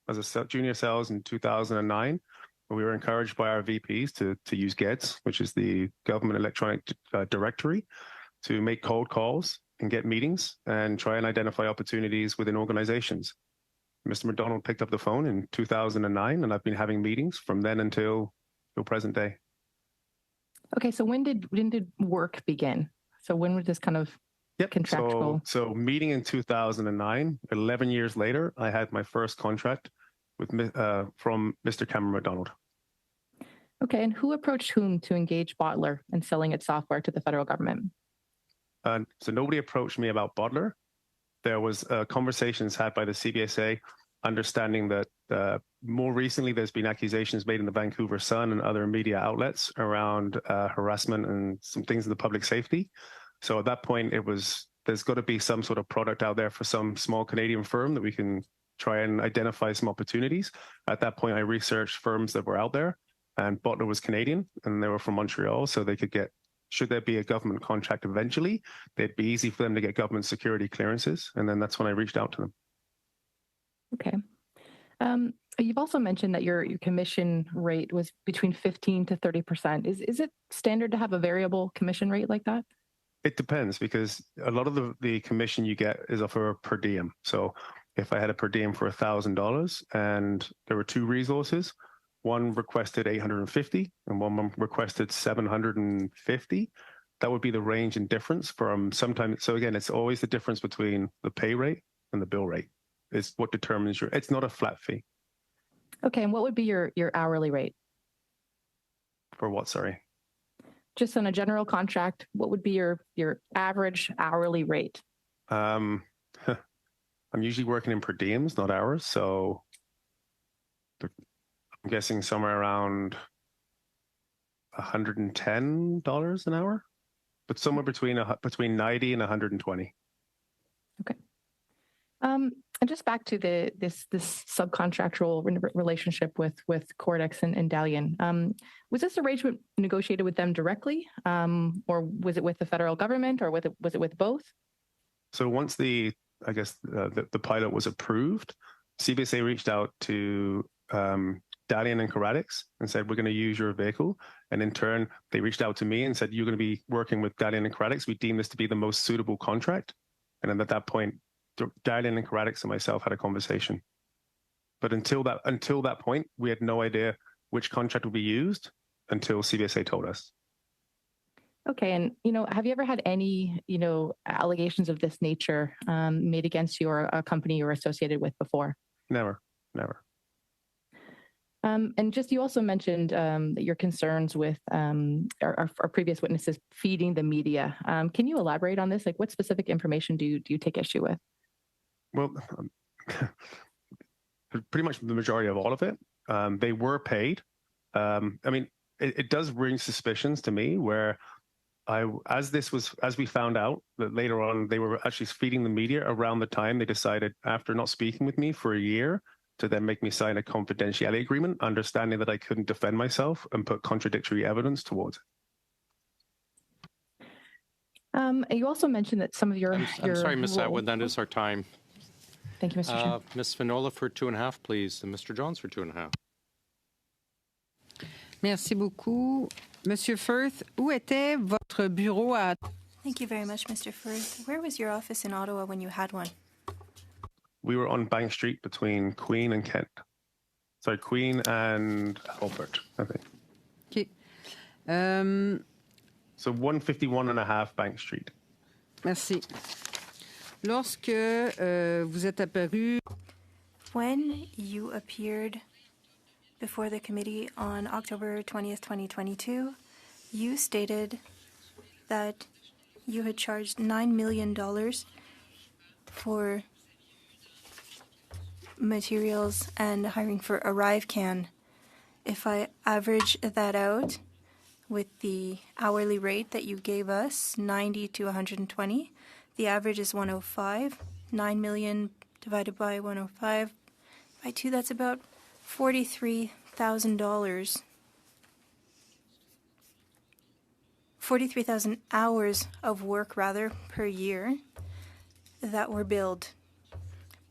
as a junior sales in 2009, we were encouraged by our VPs to use GEDS, which is the Government Electronic Directory, to make cold calls and get meetings and try and identify opportunities within organizations. Mr. McDonald picked up the phone in 2009, and I've been having meetings from then until present day. Okay, so when did work begin? So when was this kind of contractual? So meeting in 2009, 11 years later, I had my first contract with from Mr. Cameron McDonald. Okay, and who approached whom to engage Bottler in selling its software to the federal government? So nobody approached me about Bottler. There was conversations had by the CBSA, understanding that more recently there's been accusations made in the Vancouver Sun and other media outlets around harassment and some things in the public safety. So at that point, there's got to be some sort of product out there for some small Canadian firm that we can try and identify some opportunities. At that point, I researched firms that were out there, and Bottler was Canadian and they were from Montreal, so they could get, should there be a government contract eventually, it'd be easy for them to get government security clearances. And then that's when I reached out to them. Okay. You've also mentioned that your commission rate was between 15 to 30%. Is it standard to have a variable commission rate like that? It depends, because a lot of the commission you get is off a per diem. So if I had a per diem for $1,000 and there were two resources, one requested 850 and one requested 750, that would be the range in difference from sometimes. So again, it's always the difference between the pay rate and the bill rate is what determines it's not a flat fee. Okay, and what would be your hourly rate? For what, sorry? Just on a general contract, what would be your average hourly rate? I'm usually working in per diems, not hours. So I'm guessing somewhere around $110 an hour, but somewhere between 90 and 120. Okay. And just back to this subcontractual relationship with Cordex and Dalian. Was this arrangement negotiated with them directly, or was it with the federal government, or was it with both? So once the pilot was approved, CBSA reached out to Dalian and Cordex and said, we're going to use your vehicle. And in turn, they reached out to me and said, you're going to be working with Dalian and Cordex. We deem this to be the most suitable contract. And then at that point, Dalian and Cordex and myself had a conversation. But until that point, we had no idea which contract would be used until CBSA told us. Okay, and have you ever had any allegations of this nature made against you or a company you were associated with before? Never. And just you also mentioned that your concerns with our previous witnesses feeding the media. Can you elaborate on this? Like, what specific information do you take issue with? Well, pretty much the majority of all of it. They were paid. It does bring suspicions to me where as we found out that later on they were actually feeding the media around the time they decided, after not speaking with me for a year, to then make me sign a confidentiality agreement, understanding that I couldn't defend myself and put contradictory evidence towards it. You also mentioned that some of your... I'm sorry, Ms. Atwood, that is our time. Thank you, Mr. Chair. Ms. Finola for 2.5, please, and Mr. Johns for 2.5. Merci beaucoup. Monsieur Firth, où était votre bureau à... Thank you very much, Mr. Firth. Where was your office in Ottawa when you had one? We were on Bank Street between Queen and Kent. Sorry, Queen and Albert, I think. Okay. So 151.5 Bank Street. Merci. Lorsque vous êtes apparu... When you appeared before the committee on October 20th, 2022, you stated that you had charged $9 million for materials and hiring for Arrivecan. If I average that out with the hourly rate that you gave us, 90 to 120, the average is 105. 9 million divided by 105 by 2, that's about $43,000. 43,000 hours of work, rather, per year that were billed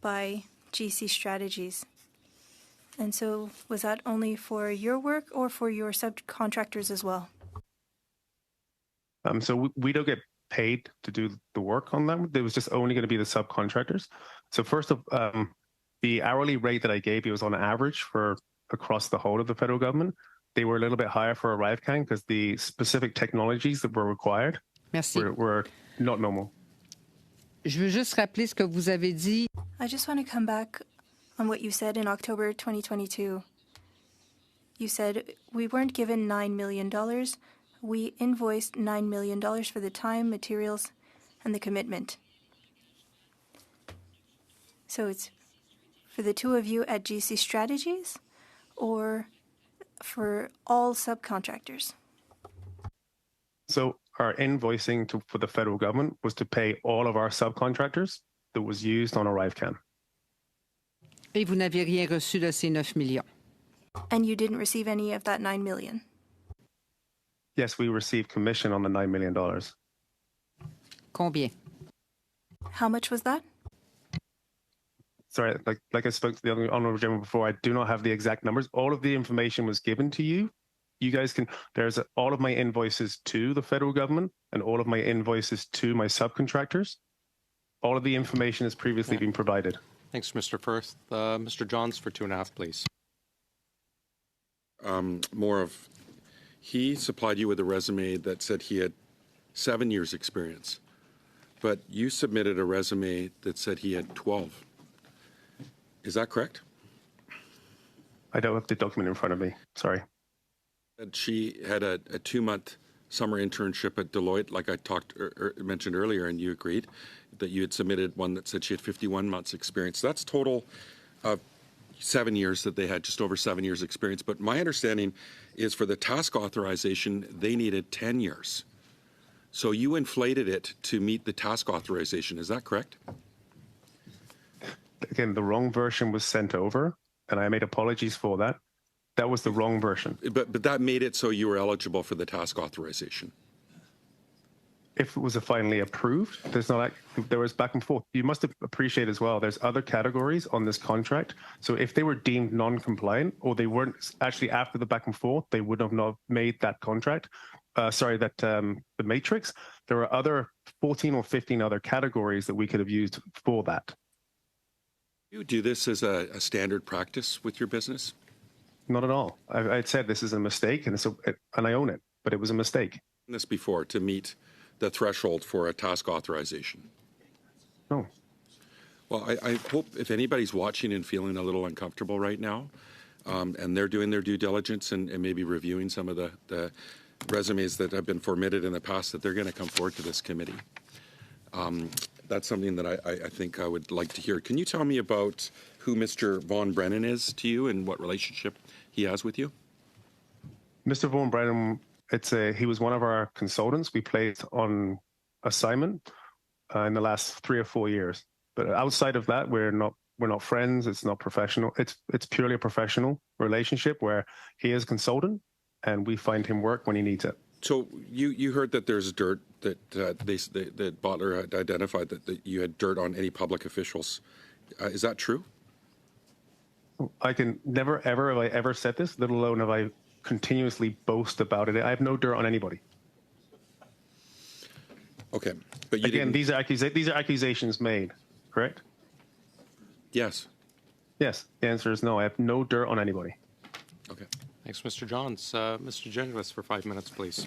by GC Strategies. And so was that only for your work or for your subcontractors as well? So we don't get paid to do the work on them. It was just only going to be the subcontractors. So first of the hourly rate that I gave you was on average for across the whole of the federal government. They were a little bit higher for Arrivecan because the specific technologies that were required were not normal. Je veux juste rappeler ce que vous avez dit. I just want to come back on what you said in October 2022. You said we weren't given $9 million. We invoiced $9 million for the time, materials, and the commitment. So it's for the two of you at GC Strategies or for all subcontractors? So our invoicing for the federal government was to pay all of our subcontractors that was used on Arrivecan. Et vous n'avez rien reçu de ces 9 millions. And you didn't receive any of that $9 million? Yes, we received commission on the $9 million. Combien? How much was that? Sorry, like I spoke to the honorable gentleman before, I do not have the exact numbers. All of the information was given to you. You guys can, there's all of my invoices to the federal government and all of my invoices to my subcontractors. All of the information has previously been provided. Thanks, Mr. Firth. Mr. Johns for 2.5, please. He supplied you with a resume that said he had 7 years experience, but you submitted a resume that said he had 12. Is that correct? I don't have the document in front of me. Sorry. And she had a 2-month summer internship at Deloitte, like I mentioned earlier, and you agreed that you had submitted one that said she had 51 months experience. That's total of 7 years that they had, just over 7 years experience. But my understanding is for the task authorization, they needed 10 years. So you inflated it to meet the task authorization. Is that correct? Again, the wrong version was sent over, and I made apologies for that. That was the wrong version. But that made it so you were eligible for the task authorization. If it was finally approved, there was back and forth. You must appreciate as well, there's other categories on this contract. So if they were deemed non-compliant or they weren't actually after the back and forth, they would have not made that contract. The matrix, there were other 14 or 15 other categories that we could have used for that. You do this as a standard practice with your business? Not at all. I said this is a mistake, and I own it, but it was a mistake. This before to meet the threshold for a task authorization? No. Well, I hope if anybody's watching and feeling a little uncomfortable right now, and they're doing their due diligence and maybe reviewing some of the resumes that have been formatted in the past, that they're going to come forward to this committee. That's something that I think I would like to hear. Can you tell me about who Mr. Von Brennan is to you and what relationship he has with you? Mr. Von Brennan, he was one of our consultants we placed on assignment in the last 3 or 4 years. But outside of that, we're not friends. It's not professional. It's purely a professional relationship where he is a consultant and we find him work when he needs it. So you heard that there's dirt that that Bottler had identified that you had dirt on any public officials. Is that true? I can never ever have I ever said this, let alone have I continuously boast about it. I have no dirt on anybody. Okay, but these are accusations made, correct? Yes. Yes. The answer is no. I have no dirt on anybody. Okay. Thanks, Mr. Johns. Mr. Jenglis for 5 minutes, please.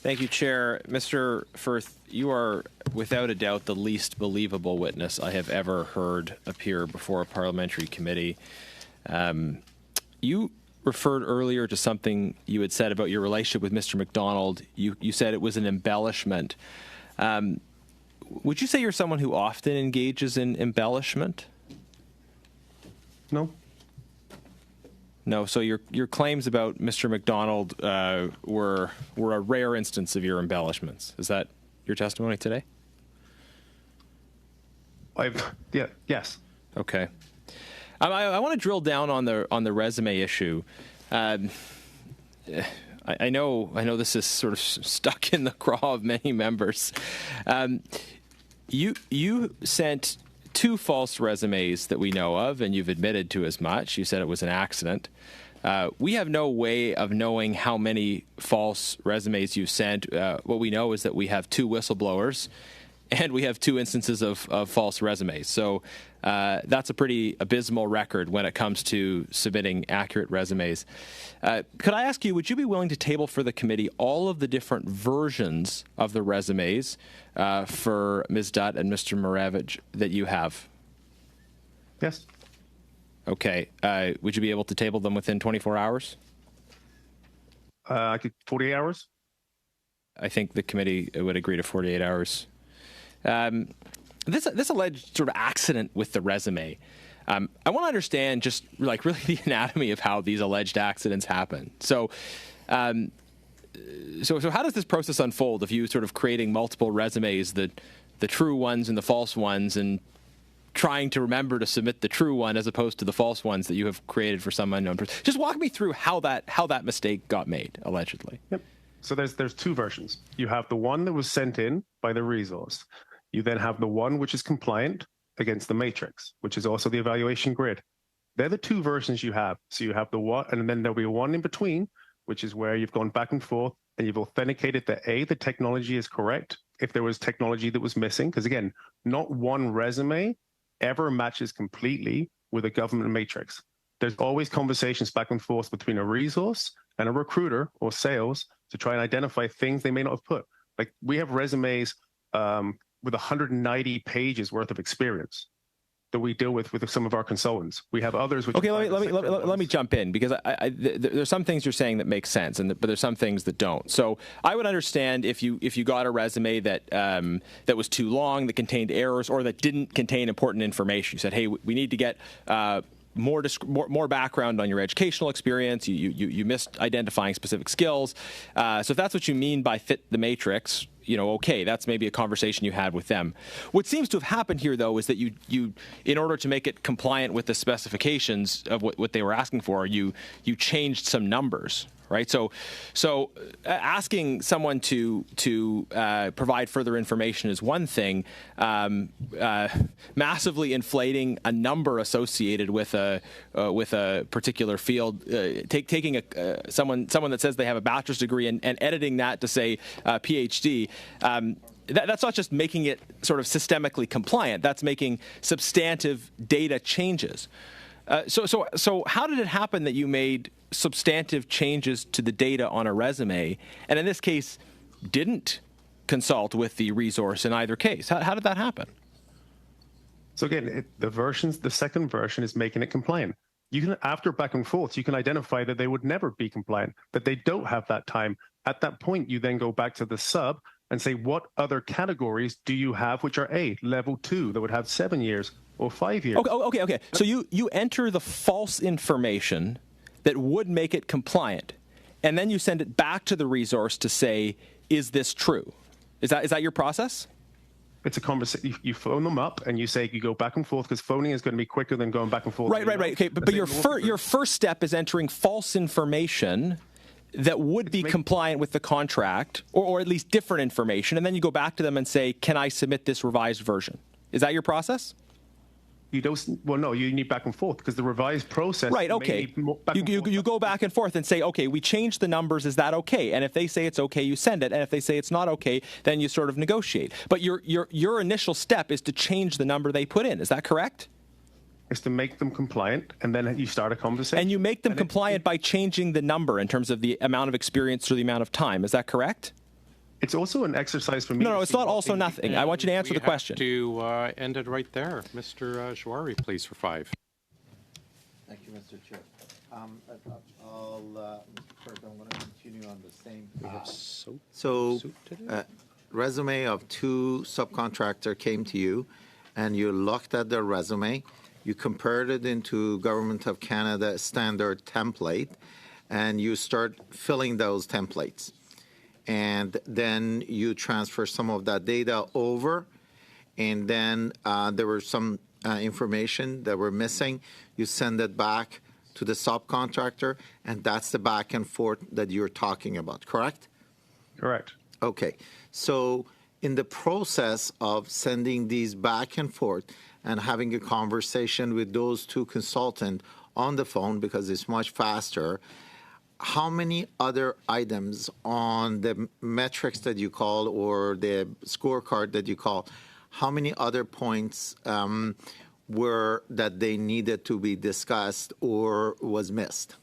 Thank you, Chair. Mr. Firth, you are without a doubt the least believable witness I have ever heard appear before a parliamentary committee. You referred earlier to something you had said about your relationship with Mr. McDonald. You said it was an embellishment. Would you say you're someone who often engages in embellishment? No. No. So your claims about Mr. McDonald were a rare instance of your embellishments. Is that your testimony today? Yes. Okay. I want to drill down on the resume issue. I know this is sort of stuck in the craw of many members. You sent 2 false resumes that we know of, and you've admitted to as much. You said it was an accident. We have no way of knowing how many false resumes you've sent. What we know is that we have 2 whistleblowers, and we have 2 instances of false resumes. So that's a pretty abysmal record when it comes to submitting accurate resumes. Could I ask you, would you be willing to table for the committee all of the different versions of the resumes for Ms. Dutt and Mr. Marevich that you have? Yes. Okay. Would you be able to table them within 24 hours? I could 48 hours. I think the committee would agree to 48 hours. This alleged sort of accident with the resume, I want to understand just like really the anatomy of how these alleged accidents happen. So how does this process unfold of you sort of creating multiple resumes, the true ones and the false ones, and trying to remember to submit the true one as opposed to the false ones that you have created for some unknown person? Just walk me through how that mistake got made, allegedly. Yep. So there's 2 versions. You have the one that was sent in by the resource. You then have the one which is compliant against the matrix, which is also the evaluation grid. They're the 2 versions you have. So you have the one, and then there'll be one in between, which is where you've gone back and forth and you've authenticated that the technology is correct. If there was technology that was missing, because again, not one resume ever matches completely with a government matrix. There's always conversations back and forth between a resource and a recruiter or sales to try and identify things they may not have put. Like we have resumes with 190 pages worth of experience that we deal with some of our consultants. We have others. Which okay, let me jump in because there's some things you're saying that make sense, but there's some things that don't. So I would understand if you got a resume that that was too long, that contained errors, or that didn't contain important information. You said, hey, we need to get more background on your educational experience. You missed identifying specific skills. So if that's what you mean by fit the matrix, okay, that's maybe a conversation you had with them. What seems to have happened here, though, is that you in order to make it compliant with the specifications of what they were asking for, you changed some numbers. Right, so asking someone to provide further information is one thing. Massively inflating a number associated with a particular field, taking someone that says they have a bachelor's degree and editing that to say PhD. That's not just making it sort of systemically compliant. That's making substantive data changes. So how did it happen that you made substantive changes to the data on a resume, and in this case, didn't consult with the resource in either case? How did that happen? So again, the second version is making it compliant. You can, after back and forth, you can identify that they would never be compliant, that they don't have that time. At that point, you then go back to the sub and say, what other categories do you have which are level 2 that would have 7 years or 5 years? Okay. So you enter the false information that would make it compliant, and then you send it back to the resource to say, is this true? Is that your process? It's a conversation. You phone them up and you say you go back and forth because phoning is going to be quicker than going back and forth. Right. Okay, but your first step is entering false information that would be compliant with the contract, or at least different information, and then you go back to them and say, can I submit this revised version? Is that your process? You don't. Well, no. You need back and forth because the revised process. Right. Okay. You go back and forth and say, okay, we changed the numbers. Is that okay? And if they say it's okay, you send it. And if they say it's not okay, then you sort of negotiate. But your initial step is to change the number they put in. Is that correct? Is to make them compliant, and then you start a conversation. And you make them compliant by changing the number in terms of the amount of experience or the amount of time. Is that correct? It's also an exercise for me. No, it's not also nothing. I want you to answer the question. To end it right there. Mr. Jouari, please, for 5. Thank you, Mr. Chair. First, I'm going to continue on the same. So, resume of two subcontractor came to you, and you looked at their resume. You compared it into Government of Canada standard template, and you start filling those templates. And then you transfer some of that data over, and then there were some information that were missing. You send it back to the subcontractor, and that's the back and forth that you're talking about, correct? Correct. Okay. So in the process of sending these back and forth and having a conversation with those two consultants on the phone, because it's much faster, how many other items on the metrics that you call or the scorecard that you call, how many other points were that they needed to be discussed or was missed?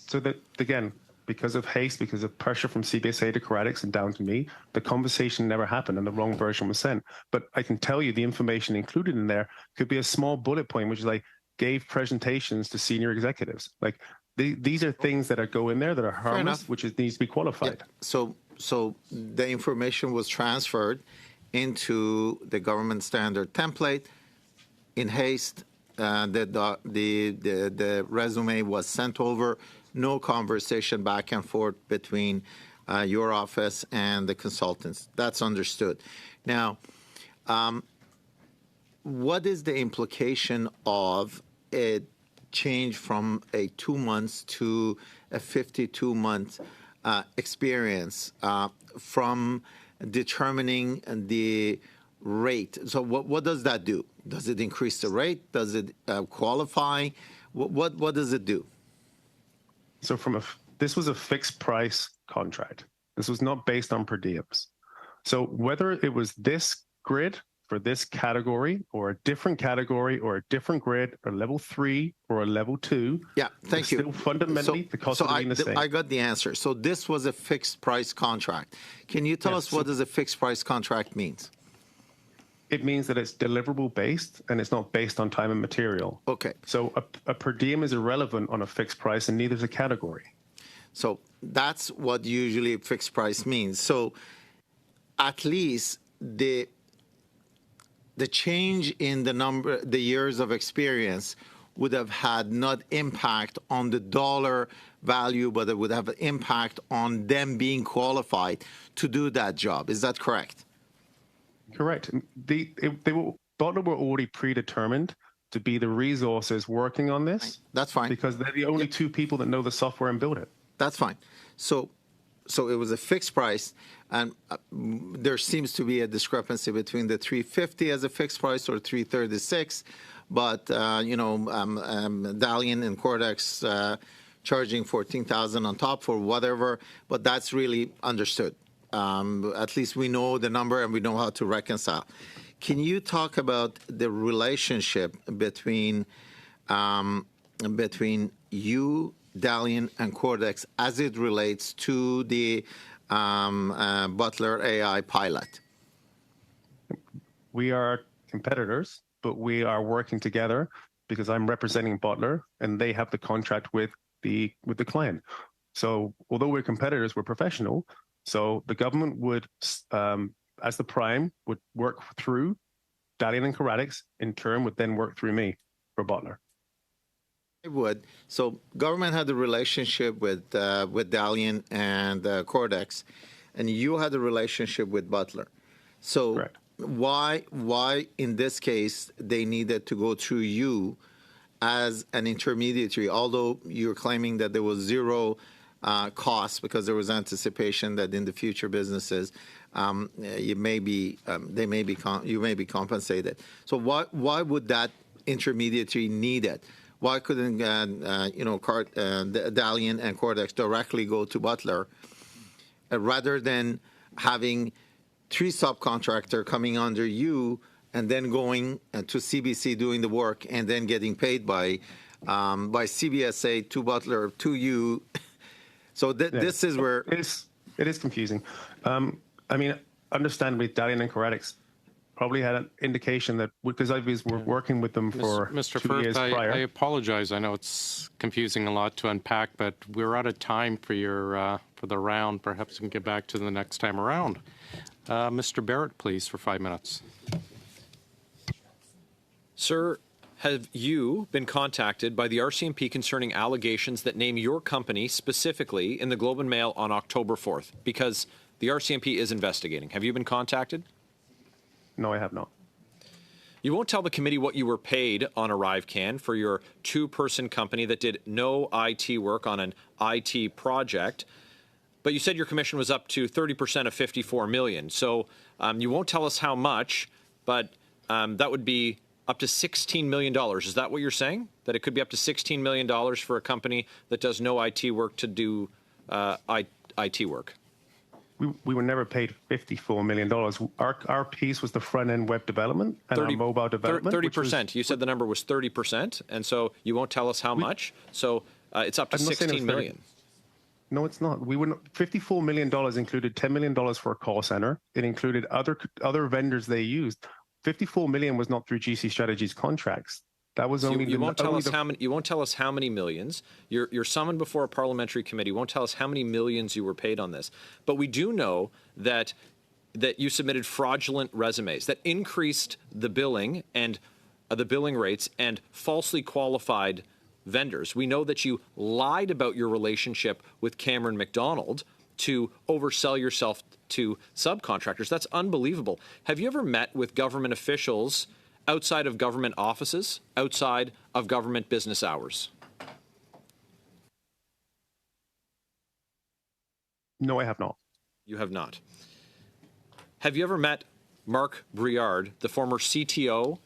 So that, again, because of haste, because of pressure from CBSA to Coradics and down to me, the conversation never happened and the wrong version was sent. But I can tell you the information included in there could be a small bullet point, which is like, gave presentations to senior executives. Like, these are things that go in there that are harmless, which needs to be qualified. Yeah. So the information was transferred into the government standard template. In haste, the resume was sent over. No conversation back and forth between your office and the consultants. That's understood. Now, what is the implication of a change from a 2 months to a 52-month experience from determining the rate? So what does that do? Does it increase the rate? Does it qualify? What does it do? So this was a fixed price contract. This was not based on per diems. So whether it was this grid for this category or a different category or a different grid, or level 3 or a level 2, yeah, thank you. Still fundamentally, the cost of being the same. I got the answer. So this was a fixed price contract. Can you tell us what does a fixed price contract means? It means that it's deliverable based and it's not based on time and material. Okay. So a per diem is irrelevant on a fixed price, and neither is a category. So that's what usually a fixed price means. So at least the change in the years of experience would have had not impact on the dollar value, but it would have an impact on them being qualified to do that job. Is that correct? Correct. Butler were already predetermined to be the resources working on this. That's fine. Because they're the only two people that know the software and build it. That's fine. So it was a fixed price, and there seems to be a discrepancy between the $350 as a fixed price or $336, but Dalian and Cordex charging $14,000 on top for whatever, but that's really understood. At least we know the number and we know how to reconcile. Can you talk about the relationship between you, Dalian, and Cordex as it relates to the Butler AI pilot? We are competitors, but we are working together because I'm representing Butler and they have the contract with the client. So although we're competitors, we're professional. So the government would, as the prime, would work through Dalian and Coradics, in turn would then work through me for Butler. It would. So government had a relationship with Dalian and Cordex, and you had a relationship with Butler. So correct. Why in this case they needed to go through you as an intermediary, although you're claiming that there was zero cost because there was anticipation that in the future businesses you may be compensated. So why would that intermediary need it? Why couldn't Dalian and Cordex directly go to Butler rather than having 3 subcontractors coming under you and then going to CBC doing the work and then getting paid by CBSA to Butler to you? So this is where it is confusing. I mean, understandably, Dalian and Coradics probably had an indication that, because I was working with them for Mr. 2 Firth, years prior. I apologize. I know it's confusing a lot to unpack, but we're out of time for your for the round. Perhaps we can get back to the next time around. Mr. Barrett, please, for 5 minutes. Sir, have you been contacted by the RCMP concerning allegations that name your company specifically in the Globe and Mail on October 4th? Because the RCMP is investigating. Have you been contacted? No, I have not. You won't tell the committee what you were paid on Arrivecan for your two-person company that did no IT work on an IT project, but you said your commission was up to 30% of $54 million. So you won't tell us how much, but that would be up to $16 million. Is that what you're saying? That it could be up to $16 million for a company that does no IT work to do IT work? We were never paid $54 million. Our piece was the front-end web development and our mobile development. 30%. You said the number was 30%, and so you won't tell us how much. So it's up to $16 million. No, it's not. $54 million included $10 million for a call center. It included other vendors they used. $54 million was not through GC Strategies contracts. That was only. You won't tell us how many. You won't tell us how many millions. You're summoned before a parliamentary committee. You won't tell us how many millions you were paid on this. But we do know that you submitted fraudulent resumes that increased the billing and the billing rates and falsely qualified vendors. We know that you lied about your relationship with Cameron McDonald to oversell yourself to subcontractors. That's unbelievable. Have you ever met with government officials outside of government offices, outside of government business hours? No, I have not. You have not. Have you ever met Mark Briard, the former CTO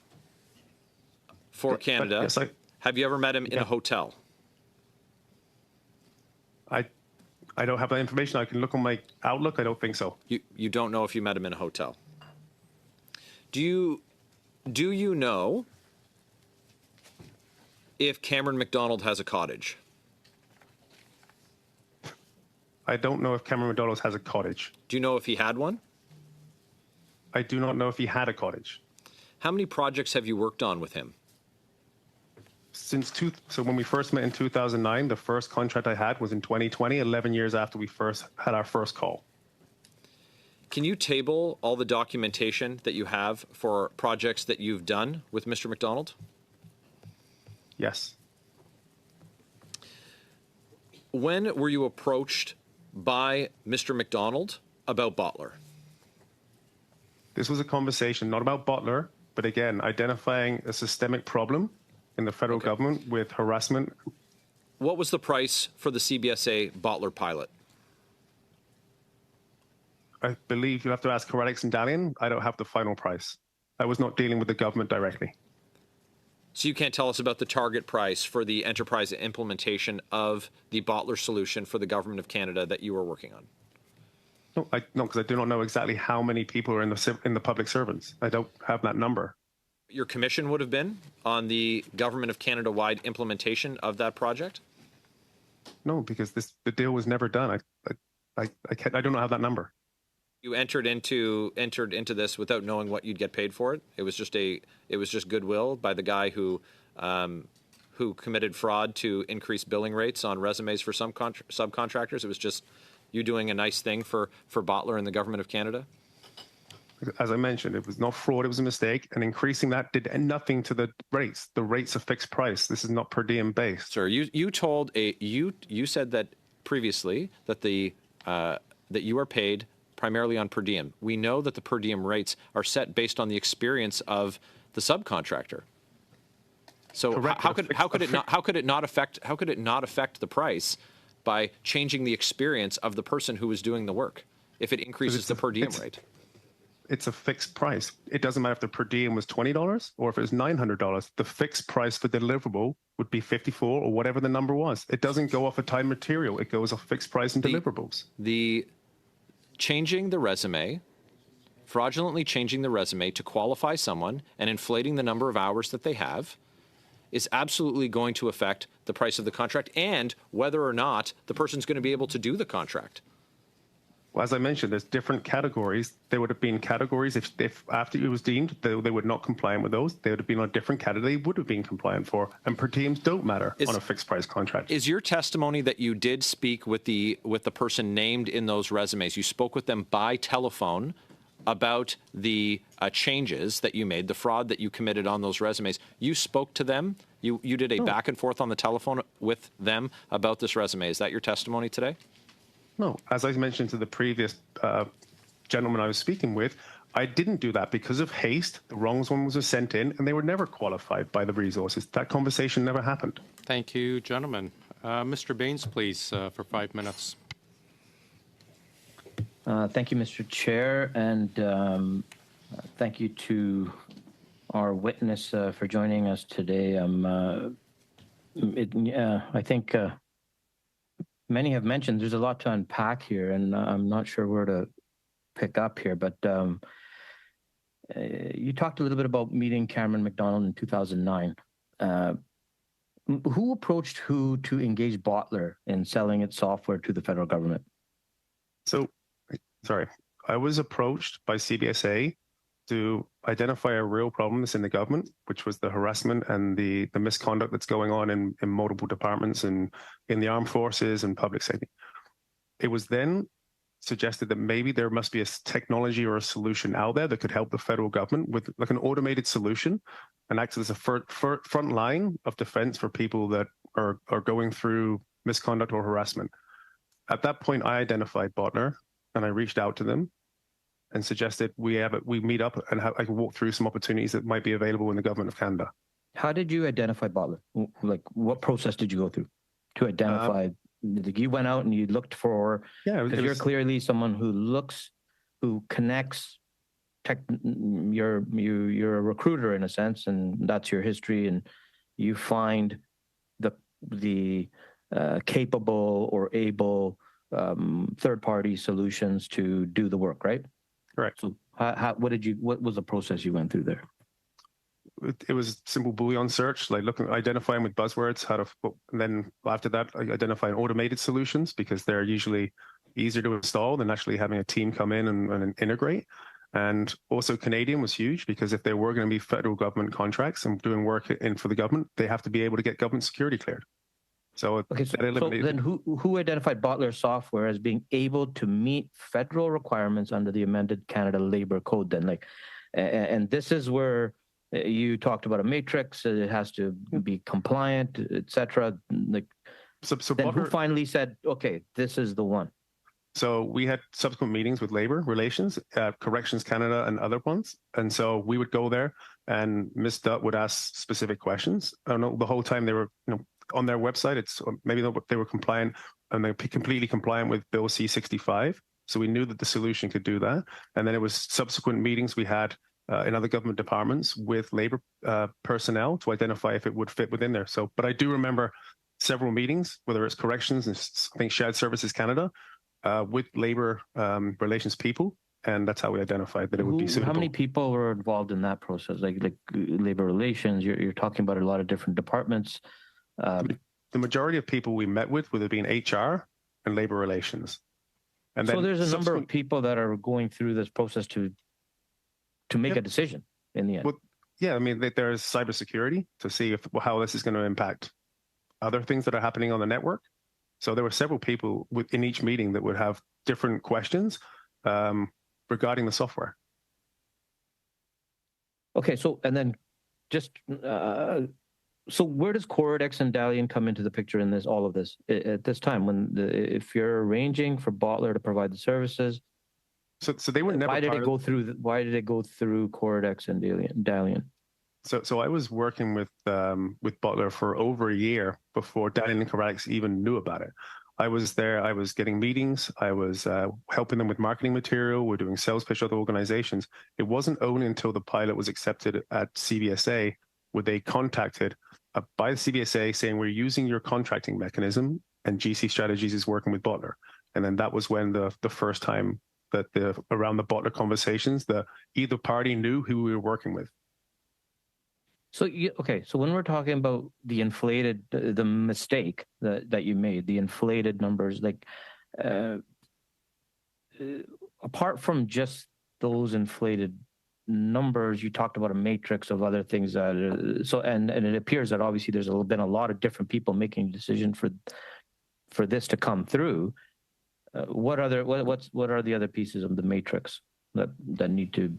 for Canada? Yes, have you ever met him in a hotel? I don't have that information. I can look on my Outlook. I don't think so. You don't know if you met him in a hotel. Do you know if Cameron McDonald has a cottage? I don't know if Cameron McDonald has a cottage. Do you know if he had one? I do not know if he had a cottage. How many projects have you worked on with him? So when we first met in 2009, the first contract I had was in 2020, 11 years after we first had our first call. Can you table all the documentation that you have for projects that you've done with Mr. McDonald? Yes. When were you approached by Mr. McDonald about Bottler? This was a conversation not about Bottler, but again, identifying a systemic problem in the federal government with harassment. What was the price for the CBSA Bottler pilot? I believe you'll have to ask Corralex and Dalian. I don't have the final price. I was not dealing with the government directly. So you can't tell us about the target price for the enterprise implementation of the Bottler solution for the government of Canada that you were working on? No, because I do not know exactly how many people are in the public servants. I don't have that number. Your commission would have been on the government of Canada-wide implementation of that project? No, because the deal was never done. I don't have that number. You entered into this without knowing what you'd get paid for it. It was just goodwill by the guy who committed fraud to increase billing rates on resumes for some subcontractors. It was just you doing a nice thing for Bottler and the government of Canada. As I mentioned, it was not fraud; it was a mistake, and increasing that did nothing to the rates. The rates are fixed price. This is not per diem based. Sir, you said that previously that that you are paid primarily on per diem. We know that the per diem rates are set based on the experience of the subcontractor. So how could it not affect the price by changing the experience of the person who is doing the work if it increases the per diem rate? It's a fixed price. It doesn't matter if the per diem was $20 or if it was $900. The fixed price for deliverable would be $54 or whatever the number was. It doesn't go off a time material. It goes off fixed price and deliverables. The changing the resume, fraudulently changing the resume to qualify someone and inflating the number of hours that they have is absolutely going to affect the price of the contract and whether or not the person's going to be able to do the contract. Well, as I mentioned, there's different categories. There would have been categories if after it was deemed they were not compliant with those, they would have been on a different category they would have been compliant for. And per diems don't matter on a fixed price contract. Is your testimony that you did speak with the person named in those resumes? You spoke with them by telephone about the changes that you made, the fraud that you committed on those resumes. You spoke to them. You did a back and forth on the telephone with them about this resume. Is that your testimony today? No, as I mentioned to the previous gentleman I was speaking with, I didn't do that because of haste. The wrong ones were sent in, and they were never qualified by the resources. That conversation never happened. Thank you, gentlemen. Mr. Baines, please, for 5 minutes. Thank you, Mr. Chair, and thank you to our witness for joining us today. I think many have mentioned there's a lot to unpack here, and I'm not sure where to pick up here, but you talked a little bit about meeting Cameron McDonald in 2009. Who approached who to engage Bottler in selling its software to the federal government? I was approached by CBSA to identify a real problem that's in the government, which was the harassment and the misconduct that's going on in multiple departments and in the armed forces and public safety. It was then suggested that maybe there must be a technology or a solution out there that could help the federal government with like an automated solution and act as a front line of defense for people that are going through misconduct or harassment. At that point, I identified Bottler and I reached out to them and suggested we meet up and I can walk through some opportunities that might be available in the government of Canada. How did you identify Bottler? Like, what process did you go through to identify? You went out and you looked for. Yeah, because you're clearly someone who connects. You're a recruiter in a sense, and that's your history. And you find the capable or able third-party solutions to do the work, right? Correct. So what was the process you went through there? It was simple Boolean search, like identifying with buzzwords, and then after that, identifying automated solutions because they're usually easier to install than actually having a team come in and integrate. And also Canadian was huge because if there were going to be federal government contracts and doing work for the government, they have to be able to get government security cleared. So then who identified Bottler software as being able to meet federal requirements under the amended Canada Labor Code then? And this is where you talked about a matrix, it has to be compliant, etc. Then who finally said, okay, this is the one? So we had subsequent meetings with Labor Relations, Corrections Canada and other ones. And so we would go there and Ms. Dutt would ask specific questions. I don't know, the whole time they were, on their website, it's maybe they were compliant and they're completely compliant with Bill C-65. So we knew that the solution could do that. And then it was subsequent meetings we had in other government departments with labor personnel to identify if it would fit within there. So, but I do remember several meetings, whether it's Corrections and I think Shared Services Canada, with labor relations people. And that's how we identified that it would be suitable. How many people were involved in that process? Like labor relations, you're talking about a lot of different departments. The majority of people we met with would have been HR and labor relations. And then so there's a number of people that are going through this process to make a decision in the end. Well, yeah, I mean, there's cybersecurity to see how this is going to impact other things that are happening on the network. So there were several people in each meeting that would have different questions regarding the software. Okay, so and then just so where does Coredex and Dalian come into the picture in all of this at this time if you're arranging for Bottler to provide the services? So they were never. Why did it go through? Why did it go through Coredex and Dalian? So I was working with Bottler for over a year before Dalian and Coredex even knew about it. I was there. I was getting meetings. I was helping them with marketing material. We're doing sales pitch to other organizations. It wasn't only until the pilot was accepted at CBSA where they contacted by the CBSA saying we're using your contracting mechanism and GC Strategies is working with Bottler. And then that was when the first time that around the Bottler conversations, either party knew who we were working with. So so when we're talking about the inflated, the mistake that you made, the inflated numbers, apart from just those inflated numbers, you talked about a matrix of other things that and it appears that obviously there's been a lot of different people making a decision for this to come through. What are the other pieces of the matrix that need to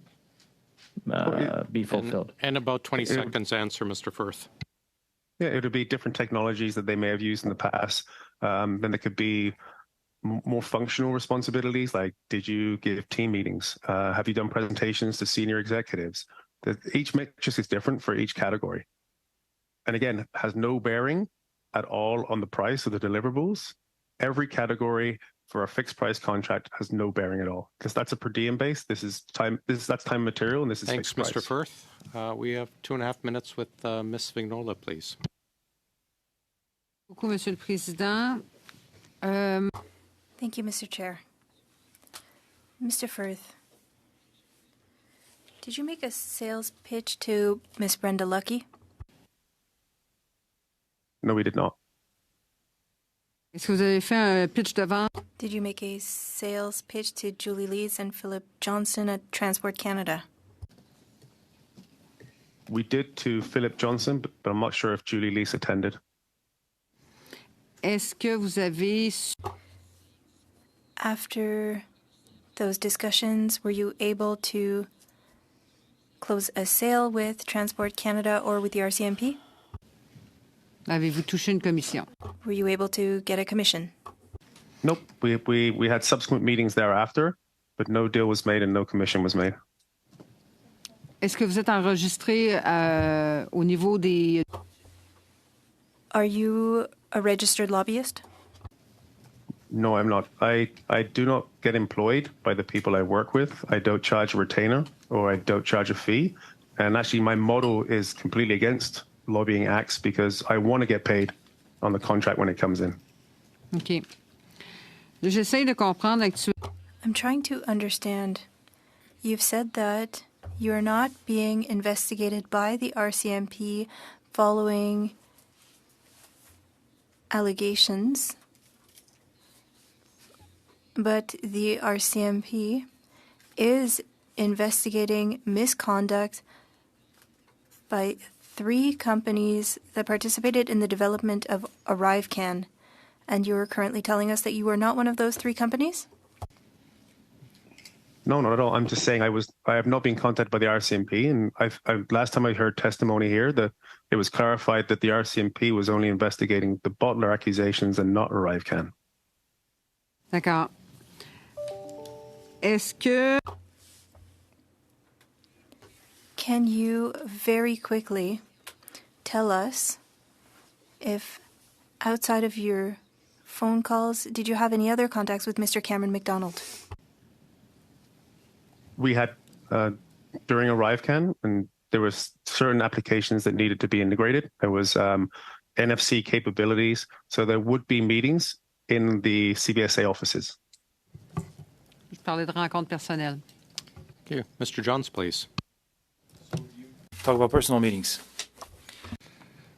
be fulfilled? And about 20 seconds answer, Mr. Firth. Yeah, it would be different technologies that they may have used in the past. Then there could be more functional responsibilities, like did you give team meetings? Have you done presentations to senior executives? Each matrix is different for each category. And again, has no bearing at all on the price of the deliverables. Every category for a fixed price contract has no bearing at all, because that's a per diem base. That's time and material, and this is Thanks, fixed Mr. price. Firth. We have 2.5 minutes with Ms. Vignola, please. Beaucoup, Monsieur le Président. Thank you, Mr. Chair. Mr. Firth, did you make a sales pitch to Miss Brenda Lucky? No, we did not. Est-ce que vous avez fait un pitch de vente? Did you make a sales pitch to Julie Lees and Philip Johnson at Transport Canada? We did to Philip Johnson, but I'm not sure if Julie Lees attended. Est-ce que vous avez... After those discussions, were you able to close a sale with Transport Canada or with the RCMP? Avez-vous touché une commission? Were you able to get a commission? Nope. We had subsequent meetings thereafter, but no deal was made and no commission was made. Est-ce que vous êtes enregistré au niveau des... Are you a registered lobbyist? No, I'm not. I do not get employed by the people I work with. I don't charge a retainer or I don't charge a fee. And actually, my model is completely against lobbying acts because I want to get paid on the contract when it comes in. OK. J'essaie de comprendre actuellement. I'm trying to understand. You've said that you are not being investigated by the RCMP following allegations, but the RCMP is investigating misconduct by 3 companies that participated in the development of Arrivecan, and you're currently telling us that you are not one of those 3 companies? No, not at all. I'm just saying I have not been contacted by the RCMP, and last time I heard testimony here that it was clarified that the RCMP was only investigating the bottler accusations and not Arrivecan. D'accord. Est-ce que... Can you very quickly tell us if outside of your phone calls, did you have any other contacts with Mr. Cameron McDonald? We had during Arrivecan, and there was certain applications that needed to be integrated. There was NFC capabilities, so there would be meetings in the CBSA offices. Je parlais de rencontres personnelles. Okay, Mr. Johns, please. Talk about personal meetings.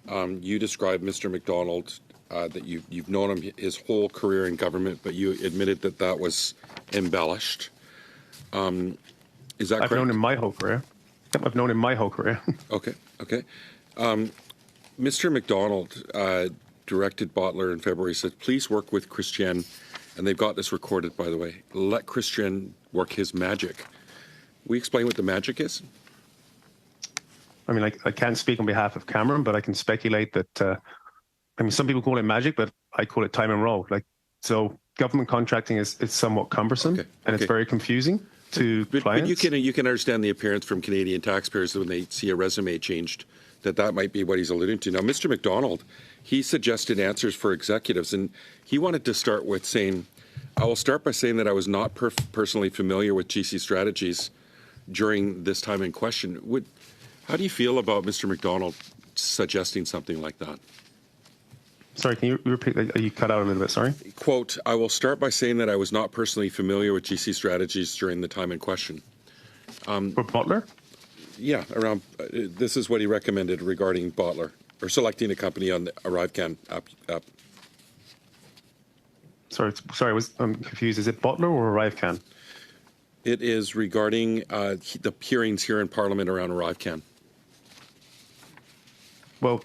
You described Mr. McDonald, that you've known him his whole career in government, but you admitted that that was embellished. Is that correct? I've known him my whole career. Yep, I've known him my whole career. Okay. Mr. McDonald directed Bottler in February, said, please work with Christian, and they've got this recorded, by the way. Let Christian work his magic. Will you explain what the magic is? I mean, I can't speak on behalf of Cameron, but I can speculate that, some people call it magic, but I call it time and roll. So government contracting is somewhat cumbersome, and it's very confusing to clients. But you can understand the appearance from Canadian taxpayers when they see a resume changed, that might be what he's alluding to. Now, Mr. McDonald, he suggested answers for executives, and he wanted to start with saying, I will start by saying that I was not personally familiar with GC strategies during this time in question. How do you feel about Mr. McDonald suggesting something like that? Sorry, can you repeat that? You cut out a little bit, sorry. Quote, I will start by saying that I was not personally familiar with GC strategies during the time in question. For Bottler? Yeah, around, this is what he recommended regarding Bottler, or selecting a company on the Arrivecan app. Sorry, I'm confused. Is it Bottler or Arrivecan? It is regarding the hearings here in Parliament around Arrivecan. Well,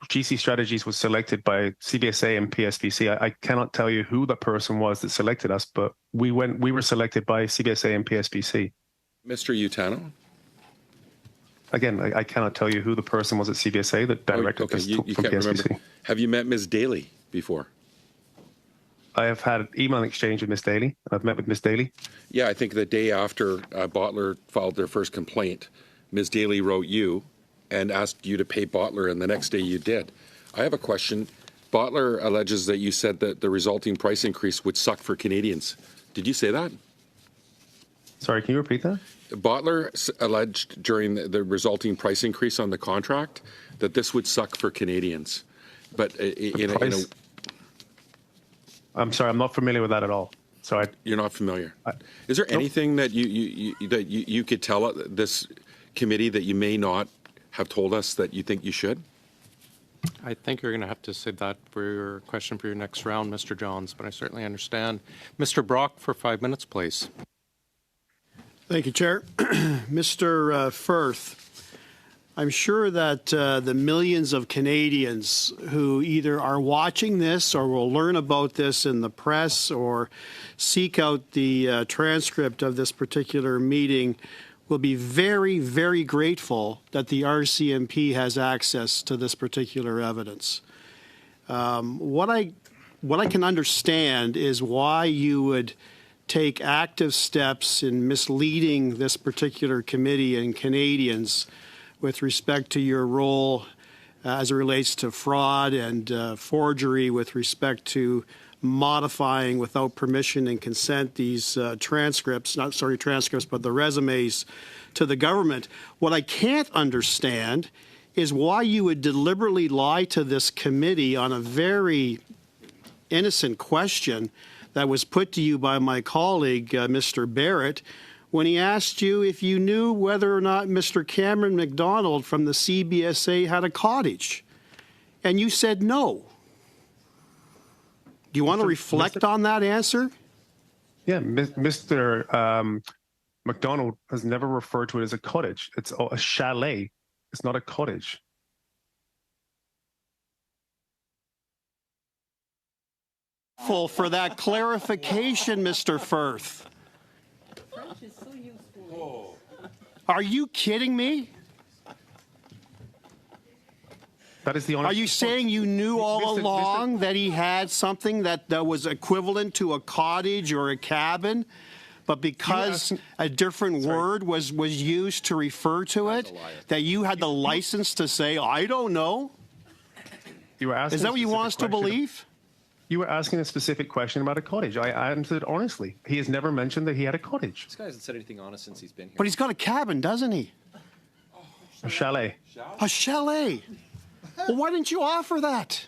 GC Strategies was selected by CBSA and PSBC. I cannot tell you who the person was that selected us, but we were selected by CBSA and PSBC. Mr. Utano? Again, I cannot tell you who the person was at CBSA that directed us you from can't PSBC. remember. Have you met Ms. Daly before? I have had an email exchange with Ms. Daly. I've met with Ms. Daly. Yeah, I think the day after Bottler filed their first complaint, Ms. Daly wrote you and asked you to pay Bottler, and the next day you did. I have a question. Bottler alleges that you said that the resulting price increase would suck for Canadians. Did you say that? Sorry, can you repeat that? Bottler alleged during the resulting price increase on the contract that this would suck for Canadians. But I'm sorry, I'm not familiar with that at all. So you're not familiar. Is there anything that you could tell this committee that you may not have told us that you think you should? I think you're going to have to say that for your question for your next round, Mr. Johns, but I certainly understand. Mr. Brock, for 5 minutes, please. Thank you, Chair. Mr. Firth, I'm sure that the millions of Canadians who either are watching this or will learn about this in the press or seek out the transcript of this particular meeting will be very, very grateful that the RCMP has access to this particular evidence. What I can understand is why you would take active steps in misleading this particular committee and Canadians with respect to your role as it relates to fraud and forgery with respect to modifying without permission and consent these transcripts, but the resumes to the government. What I can't understand is why you would deliberately lie to this committee on a very innocent question that was put to you by my colleague, Mr. Barrett, when he asked you if you knew whether or not Mr. Cameron McDonald from the CBSA had a cottage. And you said no. Do you want to reflect on that answer? Yeah, Mr. McDonald has never referred to it as a cottage. It's a chalet. It's not a cottage. For that clarification, Mr. Firth. Are you kidding me? That is the honest. Are you saying you knew all along that he had something that was equivalent to a cottage or a cabin, but because a different word was used to refer to it, that you had the license to say, I don't know? You were asking. Is that what you want us to believe? You were asking a specific question about a cottage. I answered honestly. He has never mentioned that he had a cottage. This guy hasn't said anything honest since he's been here. But he's got a cabin, doesn't he? A chalet. A chalet. Well, why didn't you offer that?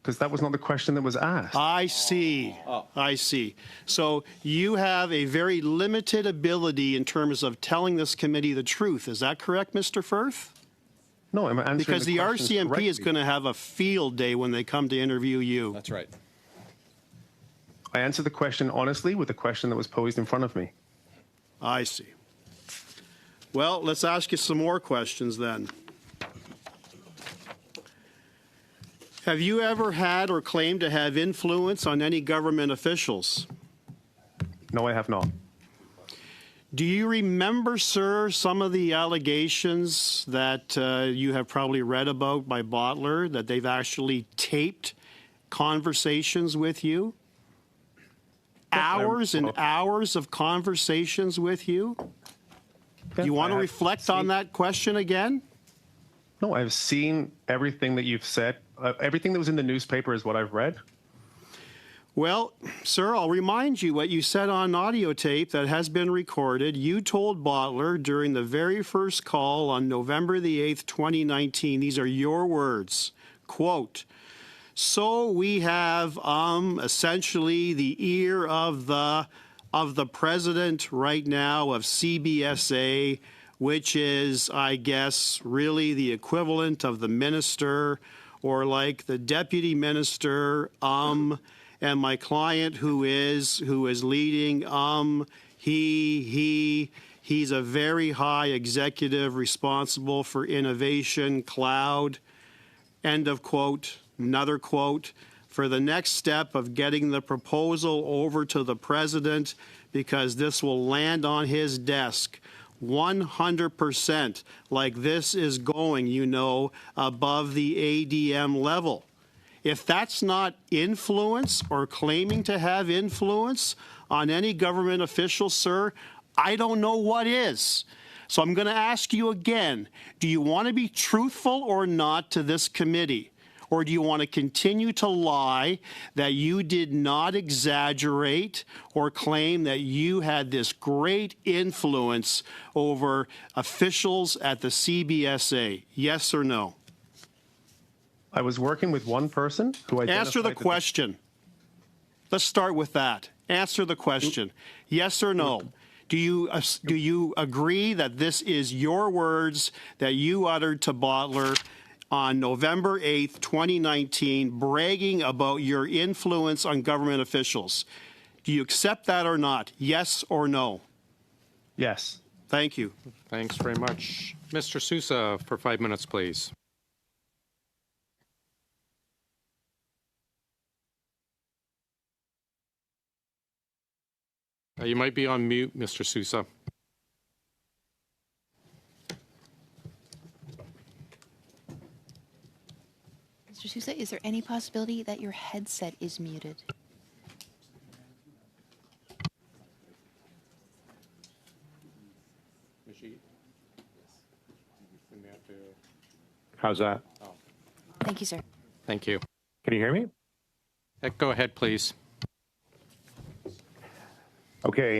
Because that was not the question that was asked. I see. I see. So you have a very limited ability in terms of telling this committee the truth. Is that correct, Mr. Firth? No, I'm answering because the RCMP correctly. is going to have a field day when they come to interview you. That's right. I answered the question honestly with the question that was posed in front of me. I see. Well, let's ask you some more questions then. Have you ever had or claimed to have influence on any government officials? No, I have not. Do you remember, sir, some of the allegations that you have probably read about by Bottler, that they've actually taped conversations with you? Hours and hours of conversations with you? Do you want to reflect on that question again? No, I've seen everything that you've said. Everything that was in the newspaper is what I've read. Well, sir, I'll remind you what you said on audio tape that has been recorded. You told Bottler during the very first call on November the 8th, 2019, these are your words, quote, so we have essentially the ear of the president right now of CBSA, which is, I guess, really the equivalent of the minister or like the deputy minister, and my client who is leading, he's a very high executive responsible for innovation, cloud, end of quote. Another quote, for the next step of getting the proposal over to the president because this will land on his desk 100% like this is going, you know, above the ADM level. If that's not influence or claiming to have influence on any government official, sir, I don't know what is. So I'm going to ask you again, do you want to be truthful or not to this committee? Or do you want to continue to lie that you did not exaggerate or claim that you had this great influence over officials at the CBSA? Yes or no? I was working with one person who identified... Answer the question. Let's start with that. Answer the question. Yes or no? Do you agree that this is your words that you uttered to Bottler on November 8th, 2019, bragging about your influence on government officials? Do you accept that or not? Yes or no? Yes. Thank you. Thanks very much. Mr. Sousa, for 5 minutes, please. You might be on mute, Mr. Sousa. Mr. Sousa, is there any possibility that your headset is muted? How's that? Thank you, sir. Thank you. Can you hear me? Go ahead, please. Okay.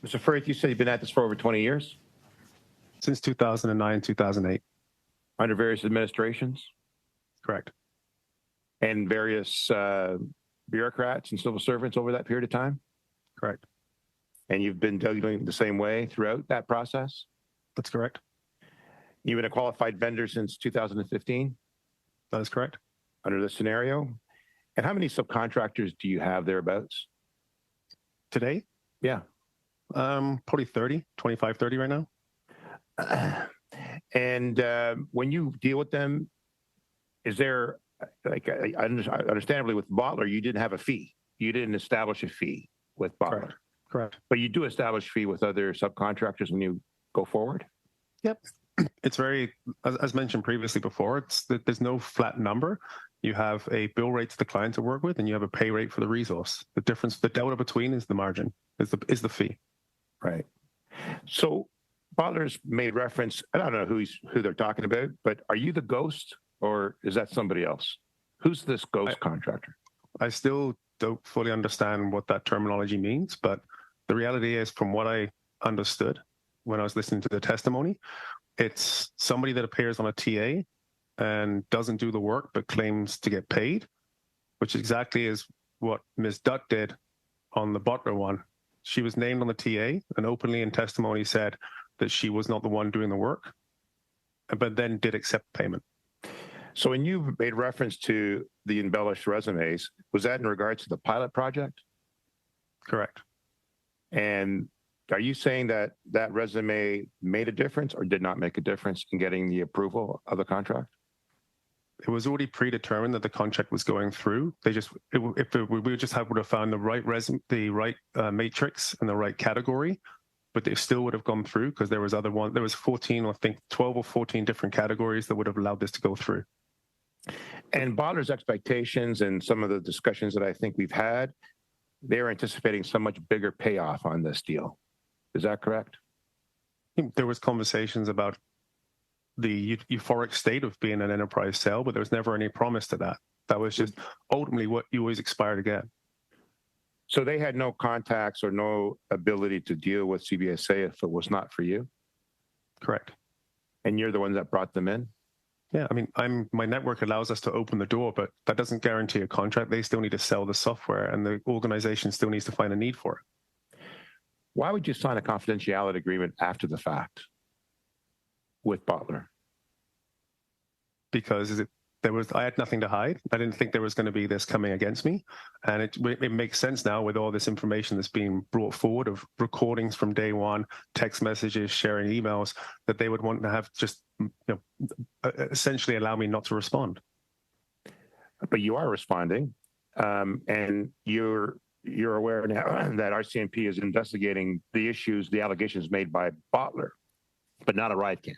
Mr. Firth, you said you've been at this for over 20 years? Since 2009, 2008. Under various administrations? Correct. And various bureaucrats and civil servants over that period of time? Correct. And you've been doing the same way throughout that process? That's correct. You've been a qualified vendor since 2015? That is correct. Under this scenario? And how many subcontractors do you have thereabouts? Today? Yeah. Probably 30, 25, 30 right now. And when you deal with them, is there, like, understandably with Bottler, you didn't have a fee. You didn't establish a fee with Bottler. Correct. But you do establish a fee with other subcontractors when you go forward? Yep. It's very, as mentioned previously before, there's no flat number. You have a bill rate to the client to work with, and you have a pay rate for the resource. The difference, the delta between is the margin, is the fee. Right. So Bottler's made reference, I don't know who they're talking about, but are you the ghost or is that somebody else? Who's this ghost contractor? I still don't fully understand what that terminology means, but the reality is, from what I understood when I was listening to the testimony, it's somebody that appears on a TA and doesn't do the work but claims to get paid, which exactly is what Ms. Dutt did on the Bottler one. She was named on the TA and openly in testimony said that she was not the one doing the work, but then did accept payment. So when you made reference to the embellished resumes, was that in regards to the pilot project? Correct. And are you saying that that resume made a difference or did not make a difference in getting the approval of the contract? It was already predetermined that the contract was going through. They just, we would have found the right matrix and the right category, but they still would have gone through because there was 14, I think 12 or 14 different categories that would have allowed this to go through. And Bottler's expectations and some of the discussions that I think we've had, they're anticipating so much bigger payoff on this deal. Is that correct? There was conversations about the euphoric state of being an enterprise sale, but there was never any promise to that. That was just ultimately what you always expired again. So they had no contacts or no ability to deal with CBSA if it was not for you? Correct. And you're the one that brought them in? Yeah, I mean, my network allows us to open the door, but that doesn't guarantee a contract. They still need to sell the software, and the organization still needs to find a need for it. Why would you sign a confidentiality agreement after the fact with Bottler? Because I had nothing to hide. I didn't think there was going to be this coming against me. And it makes sense now with all this information that's being brought forward of recordings from day one, text messages, sharing emails, that they would want to have just essentially allow me not to respond. But you are responding, and you're aware now that RCMP is investigating the issues, the allegations made by Bottler, but not Arrivecan,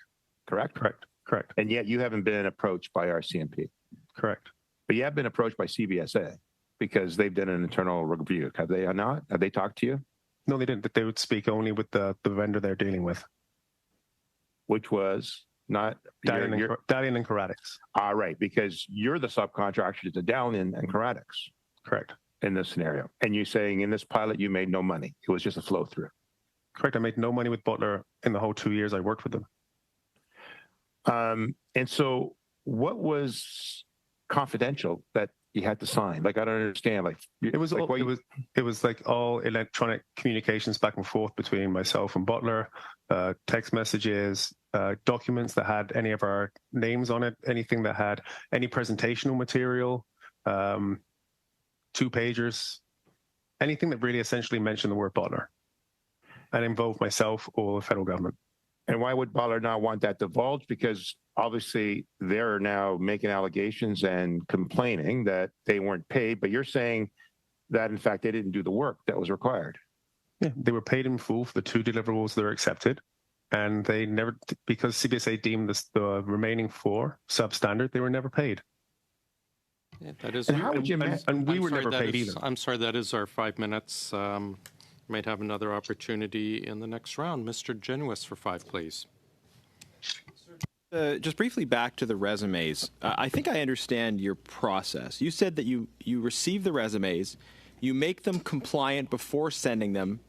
correct? Correct. And yet you haven't been approached by RCMP. Correct. But you have been approached by CBSA because they've done an internal review. Have they not? Have they talked to you? No, they didn't. They would speak only with the vendor they're dealing with. Which was not Dalian and Caratics. Right, because you're the subcontractor to Dalian and Caratics. Correct. In this scenario. And you're saying in this pilot you made no money. It was just a flow through. Correct. I made no money with Bottler in the whole 2 years I worked with them. And so what was confidential that you had to sign? Like, I don't understand. Like, it was like all electronic communications back and forth between myself and Bottler, text messages, documents that had any of our names on it, anything that had any presentational material, 2-pagers, anything that really essentially mentioned the word Bottler and involved myself or the federal government. And why would Bottler not want that divulged? Because obviously they're now making allegations and complaining that they weren't paid, but you're saying that in fact they didn't do the work that was required. Yeah, they were paid in full for the 2 deliverables that are accepted, and they never, because CBSA deemed the remaining 4 substandard, they were never paid. Yeah, that is. And how would you and we were never paid either. I'm sorry, that is our 5 minutes. Might have another opportunity in the next round. Mr. Genuis for 5, please. Just briefly back to the resumes. I think I understand your process. You said that you receive the resumes, you make them compliant before sending them,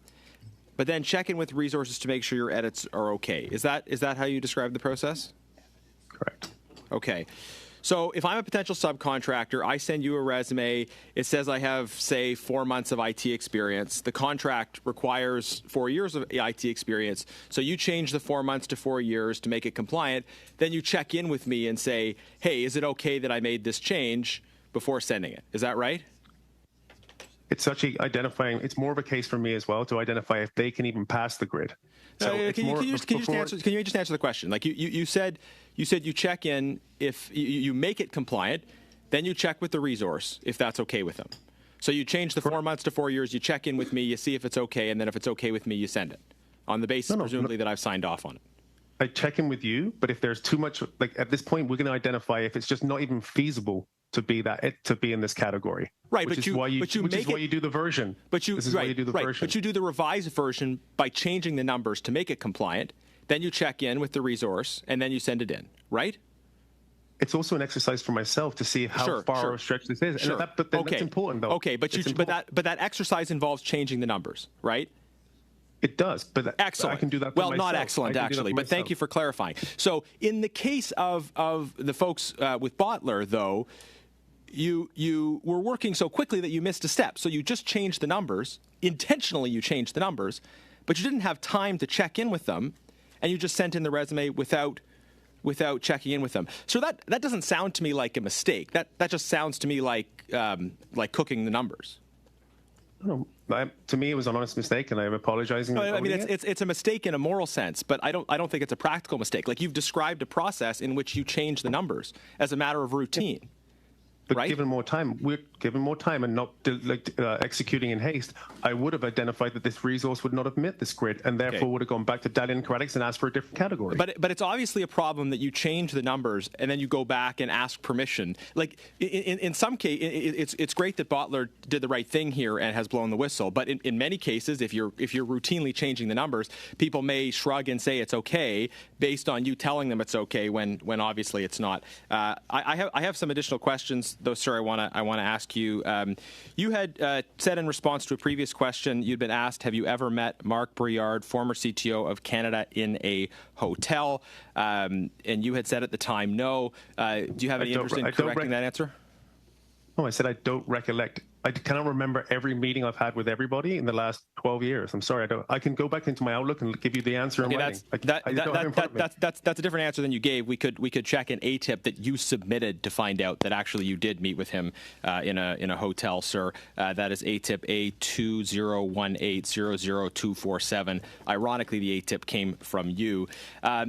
but then check in with resources to make sure your edits are okay. Is that how you describe the process? Correct. Okay. So if I'm a potential subcontractor, I send you a resume. It says I have, say, 4 months of IT experience. The contract requires 4 years of IT experience. So you change the 4 months to 4 years to make it compliant. Then you check in with me and say, hey, is it okay that I made this change before sending it? Is that right? It's actually identifying, it's more of a case for me as well to identify if they can even pass the grid. So can you just answer the question? Like you said you check in if you make it compliant, then you check with the resource if that's okay with them. So you change the 4 months to 4 years, you check in with me, you see if it's okay, and then if it's okay with me, you send it on the basis presumably that I've signed off on it. I check in with you, but if there's too much, like at this point, we're going to identify if it's just not even feasible to be in this category. Right, which is why you do the version. But you do the revised version by changing the numbers to make it compliant. Then you check in with the resource, and then you send it in. Right? It's also an exercise for myself to see how far stretched this is. Sure. But that's important, though. Okay, but that exercise involves changing the numbers, right? It does, but excellent. I can do that. Well, not excellent actually, but thank you for clarifying. So, in the case of the folks with Bottler, though, you were working so quickly that you missed a step. So you just changed the numbers intentionally. You changed the numbers, but you didn't have time to check in with them, and you just sent in the resume without checking in with them. So that doesn't sound to me like a mistake. That just sounds to me like cooking the numbers. No, to me, it was an honest mistake, and I'm apologizing. I mean, it's a mistake in a moral sense, but I don't think it's a practical mistake. Like, you've described a process in which you change the numbers as a matter of routine. But right? given more time, and not executing in haste, I would have identified that this resource would not have met this grid, and therefore would have gone back to Dalian Caratics and asked for a different category. But it's obviously a problem that you change the numbers and then you go back and ask permission. Like in some cases, it's great that Bottler did the right thing here and has blown the whistle. But in many cases, if you're routinely changing the numbers, people may shrug and say it's okay based on you telling them it's okay when obviously it's not. I have some additional questions, though, sir. I want to ask you. You had said in response to a previous question, you'd been asked, have you ever met Mark Briard, former CTO of Canada, in a hotel? And you had said at the time, no. Do you have any interest in correcting that answer? No, I said I don't recollect I cannot remember every meeting I've had with everybody in the last 12 years. I'm sorry, I don't. I can go back into my Outlook and give you the answer in writing. That's a different answer than you gave. We could check an ATIP that you submitted to find out that actually you did meet with him in a hotel, sir. That is ATIP A2018000247. Ironically, the ATIP came from you.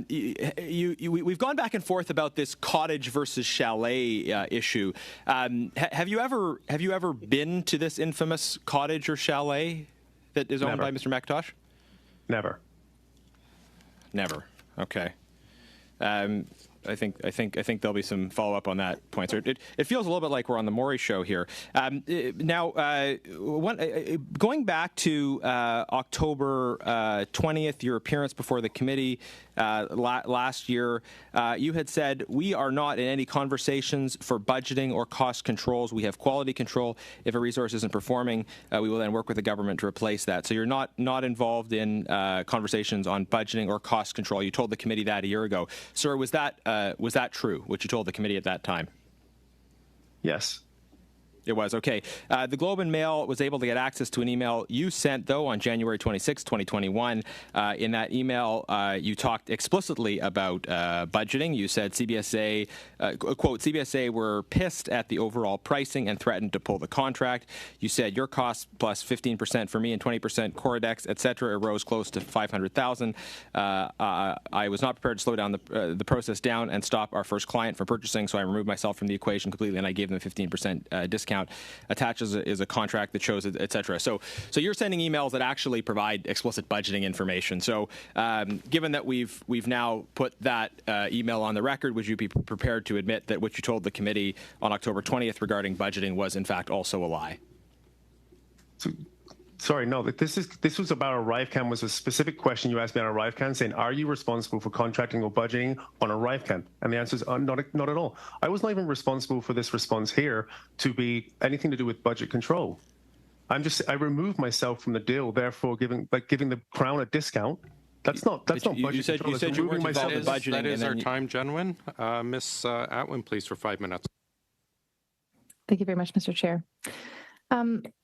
We've gone back and forth about this cottage versus chalet issue. Have you ever been to this infamous cottage or chalet that is owned by Mr. McIntosh? Never. Okay. I think there'll be some follow up on that point. So it feels a little bit like we're on the Maury show here. Now, going back to October 20th, your appearance before the committee last year, you had said, "We are not in any conversations for budgeting or cost controls. We have quality control. If a resource isn't performing, we will then work with the government to replace that." So you're not involved in conversations on budgeting or cost control. You told the committee that a year ago. Sir, was that true, what you told the committee at that time? Yes. It was. Okay. The Globe and Mail was able to get access to an email you sent, though, on January 26, 2021. In that email, you talked explicitly about budgeting. You said CBSA, quote, CBSA were pissed at the overall pricing and threatened to pull the contract. You said your costs plus 15% for me and 20% Coridex, et cetera, arose close to $500,000. I was not prepared to slow down the process down and stop our first client from purchasing, so I removed myself from the equation completely, and I gave them a 15% discount. Attached is a contract that shows it, et cetera. So you're sending emails that actually provide explicit budgeting information. So given that we've now put that email on the record, would you be prepared to admit that what you told the committee on October 20th regarding budgeting was in fact also a lie? Sorry, no. This was about Arrivecan. Was a specific question you asked me on Arrivecan, saying, "Are you responsible for contracting or budgeting on Arrivecan?" And the answer is not at all. I was not even responsible for this response here to be anything to do with budget control. I removed myself from the deal, therefore giving the Crown a discount. That's not budget control. You said you weren't involved in budgeting. That is our time, gentlemen. Ms. Atwin, please, for 5 minutes. Thank you very much, Mr. Chair.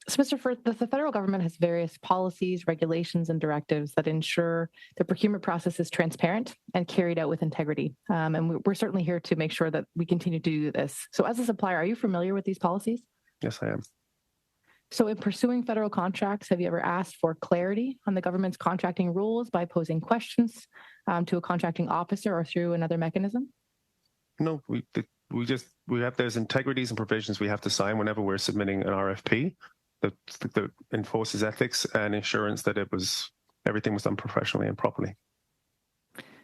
So, Mr. Firth, the federal government has various policies, regulations, and directives that ensure the procurement process is transparent and carried out with integrity. And we're certainly here to make sure that we continue to do this. So, as a supplier, are you familiar with these policies? Yes, I am. So, in pursuing federal contracts, have you ever asked for clarity on the government's contracting rules by posing questions to a contracting officer or through another mechanism? No, there's integrities and provisions we have to sign whenever we're submitting an RFP that enforces ethics and assurance that everything was done professionally and properly.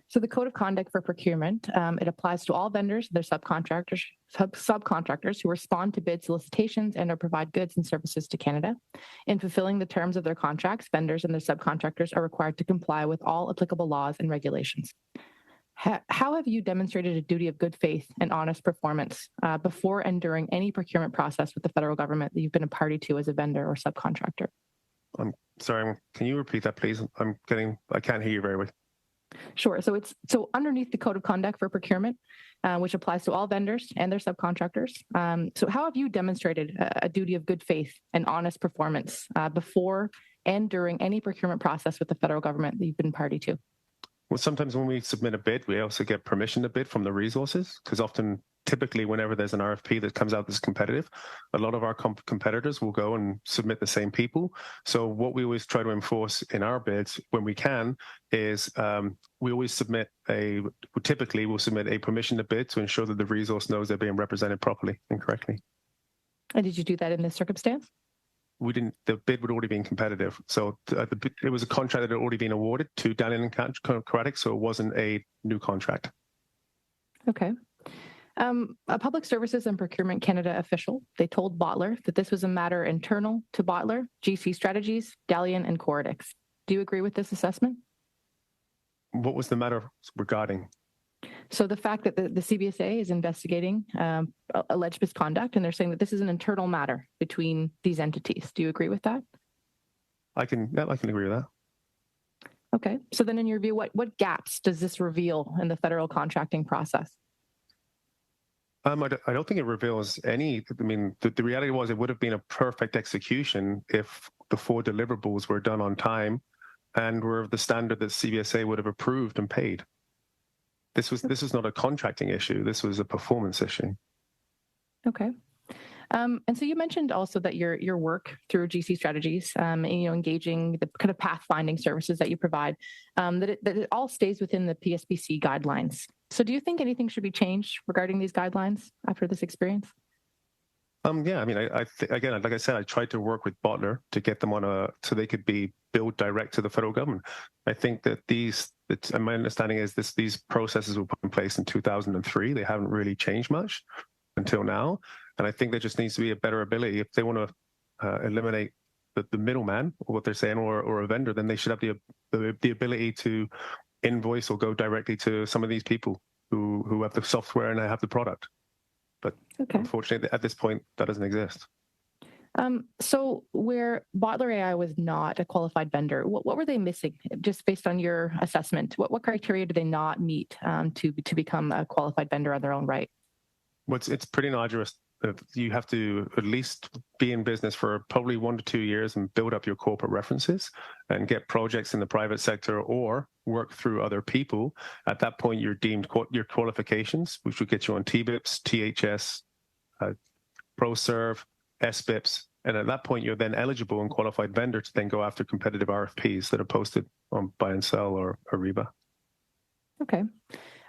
So the Code of Conduct for Procurement, it applies to all vendors, their subcontractors who respond to bid solicitations and or provide goods and services to Canada. In fulfilling the terms of their contracts, vendors and their subcontractors are required to comply with all applicable laws and regulations. How have you demonstrated a duty of good faith and honest performance before and during any procurement process with the federal government that you've been a party to as a vendor or subcontractor? I'm sorry, can you repeat that, please? I can't hear you very well. Sure. So underneath the Code of Conduct for Procurement, which applies to all vendors and their subcontractors. So how have you demonstrated a duty of good faith and honest performance before and during any procurement process with the federal government that you've been party to? Well, sometimes when we submit a bid, we also get permission to bid from the resources, because typically, whenever there's an RFP that comes out that's competitive, a lot of our competitors will go and submit the same people. So what we always try to enforce in our bids when we can is we always typically we'll submit a permission to bid to ensure that the resource knows they're being represented properly and correctly. And did you do that in this circumstance? We didn't. The bid would already been competitive, so it was a contract that had already been awarded to Daniel and Craddock, so it wasn't a new contract. Okay. A Public Services and Procurement Canada official, they told Bottler that this was a matter internal to Bottler, GC Strategies, Dalian, and Coridex. Do you agree with this assessment? What was the matter regarding? So the fact that the CBSA is investigating alleged misconduct, and they're saying that this is an internal matter between these entities. Do you agree with that? I can agree with that. Okay. So then in your view, what gaps does this reveal in the federal contracting process? I don't think it reveals any. I mean, the reality was it would have been a perfect execution if the 4 deliverables were done on time and were of the standard that CBSA would have approved and paid. This was not a contracting issue. This was a performance issue. Okay. And so you mentioned also that your work through GC Strategies, engaging the kind of pathfinding services that you provide, that it all stays within the PSPC guidelines. So do you think anything should be changed regarding these guidelines after this experience? Yeah, I mean, again, like I said, I tried to work with Bottler to get them on so they could be billed direct to the federal government. I think that and my understanding is these processes were put in place in 2003. They haven't really changed much until now. And I think there just needs to be a better ability. If they want to eliminate the middleman, or what they're saying, or a vendor, then they should have the ability to invoice or go directly to some of these people who have the software and have the product. But unfortunately, at this point, that doesn't exist. So where Bottler AI was not a qualified vendor, what were they missing? Just based on your assessment, what criteria do they not meet to become a qualified vendor on their own right? Well, it's pretty arduous. You have to at least be in business for probably 1 to 2 years and build up your corporate references and get projects in the private sector or work through other people. At that point, you're deemed your qualifications, which would get you on TBIPs, THS, ProServe, SBIPs. And at that point, you're then eligible and qualified vendor to then go after competitive RFPs that are posted on Buy and Sell or Ariba. Okay.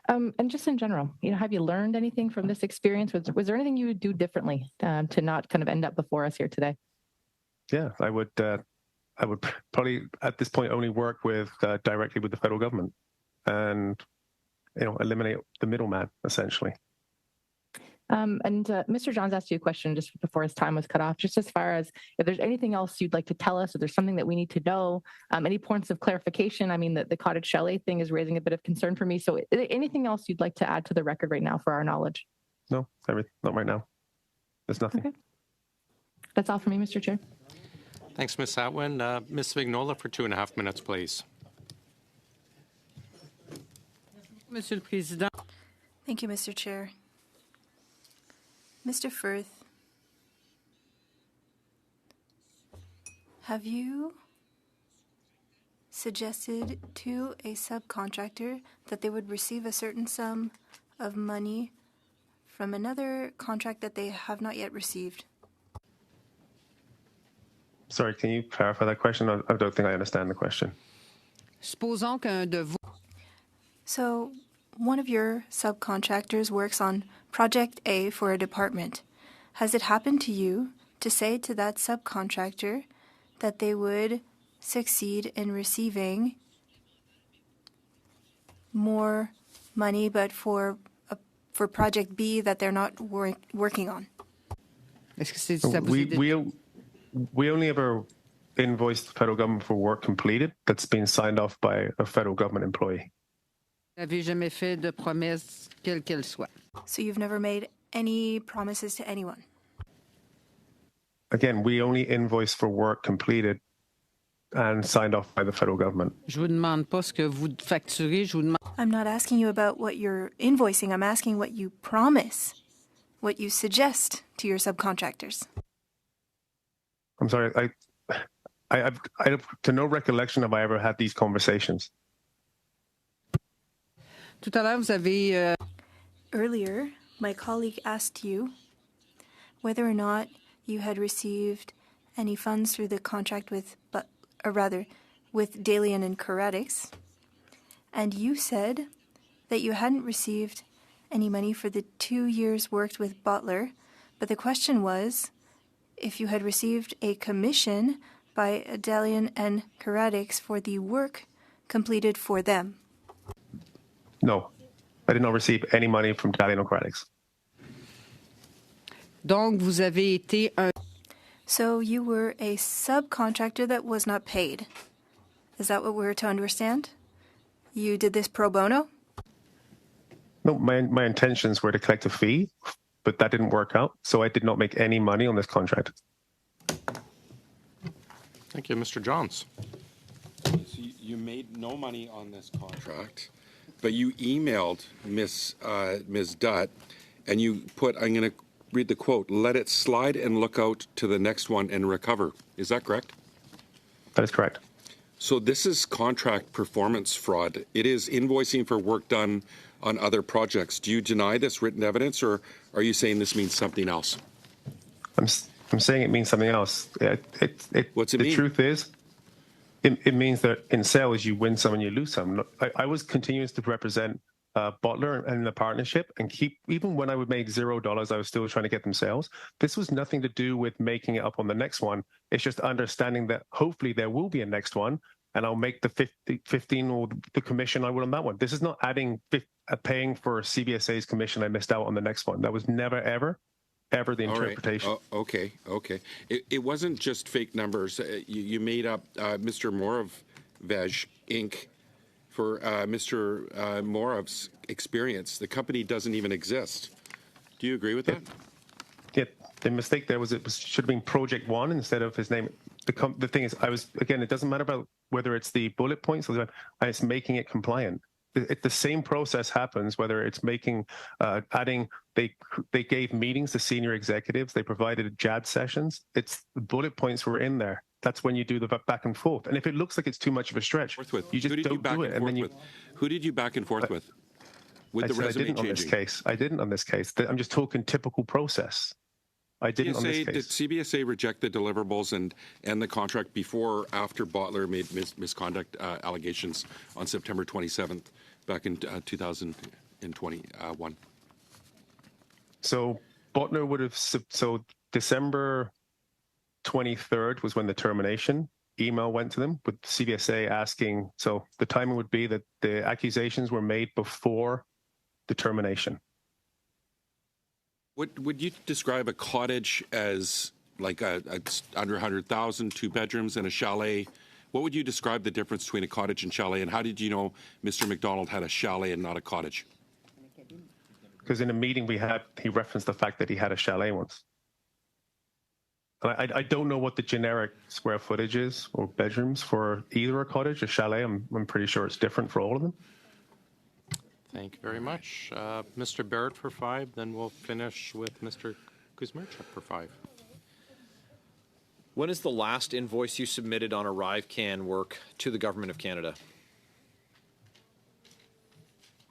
And just in general, have you learned anything from this experience? Was there anything you would do differently to not kind of end up before us here today? Yeah, I would probably at this point only work directly with the federal government and eliminate the middleman essentially. And Mr. Johns asked you a question just before his time was cut off, just as far as if there's anything else you'd like to tell us, or there's something that we need to know, any points of clarification. I mean, the cottage chalet thing is raising a bit of concern for me. So is there anything else you'd like to add to the record right now for our knowledge? No, not right now. There's nothing. Okay. That's all for me, Mr. Chair. Thanks, Ms. Atwin. Ms. Vignola for 2.5 minutes, please. Thank you, Mr. Chair. Mr. Firth, have you suggested to a subcontractor that they would receive a certain sum of money from another contract that they have not yet received? Sorry, can you clarify that question? I don't think I understand the question. So, one of your subcontractors works on Project A for a department. Has it happened to you to say to that subcontractor that they would succeed in receiving more money, but for Project B that they're not working on? We only ever invoice the federal government for work completed that's been signed off by a federal government employee. So you've never made any promises to anyone? Again, we only invoice for work completed and signed off by the federal government. I'm not asking you about what you're invoicing. I'm asking what you promise, what you suggest to your subcontractors. I'm sorry, I have to no recollection have I ever had these conversations. Earlier, my colleague asked you whether or not you had received any funds through the contract with Dalian and Caretics, and you said that you hadn't received any money for the 2 years worked with Bottler, but the question was if you had received a commission by Dalian and Caretics for the work completed for them. No, I did not receive any money from Dalian or Caretics. So you were a subcontractor that was not paid. Is that what we're to understand? You did this pro bono? No, my intentions were to collect a fee, but that didn't work out, so I did not make any money on this contract. Thank you, Mr. Johns. So you made no money on this contract, but you emailed Ms. Dutt and you put, I'm going to read the quote, let it slide and look out to the next one and recover. Is that correct? That is correct. So this is contract performance fraud. It is invoicing for work done on other projects. Do you deny this written evidence, or are you saying this means something else? I'm saying it means something else. What's it mean? The truth is, it means that in sales, you win some and you lose some. I was continuing to represent Bottler and the partnership and even when I would make $0, I was still trying to get them sales. This was nothing to do with making it up on the next one. It's just understanding that hopefully there will be a next one and I'll make the 15 or the commission I would on that one. This is not paying for CBSA's commission I missed out on the next one. That was never, ever the interpretation. Right. Okay. It wasn't just fake numbers. You made up Mr. Moravej Inc. for Mr. Morav's experience. The company doesn't even exist. Do you agree with that? Yeah, the mistake there should have been Project One instead of his name. The thing is, it doesn't matter about whether it's the bullet points or it's making it compliant. The same process happens whether it's adding. They gave meetings to senior executives. They provided JAD sessions. The bullet points were in there. That's when you do the back and forth. And if it looks like it's too much of a stretch, you just don't do it. And then who did you back and forth with? With the resume changing? I didn't on this case. I'm just talking typical process. I didn't on this case. Did CBSA reject the deliverables and the contract before or after Bottler made misconduct allegations on September 27th back in 2021? So Bottler would have, December 23rd was when the termination email went to them with CBSA asking, so the timing would be that the accusations were made before the termination. Would you describe a cottage as like under 100,000, 2 bedrooms and a chalet? What would you describe the difference between a cottage and chalet, and how did you know Mr. McDonald had a chalet and not a cottage? Because in a meeting we had, he referenced the fact that he had a chalet once. I don't know what the generic square footage is or bedrooms for either a cottage or chalet. I'm pretty sure it's different for all of them. Thank you very much. Mr. Barrett for 5, then we'll finish with Mr. Kuzmerchuk for 5. When is the last invoice you submitted on Arrivecan work to the Government of Canada?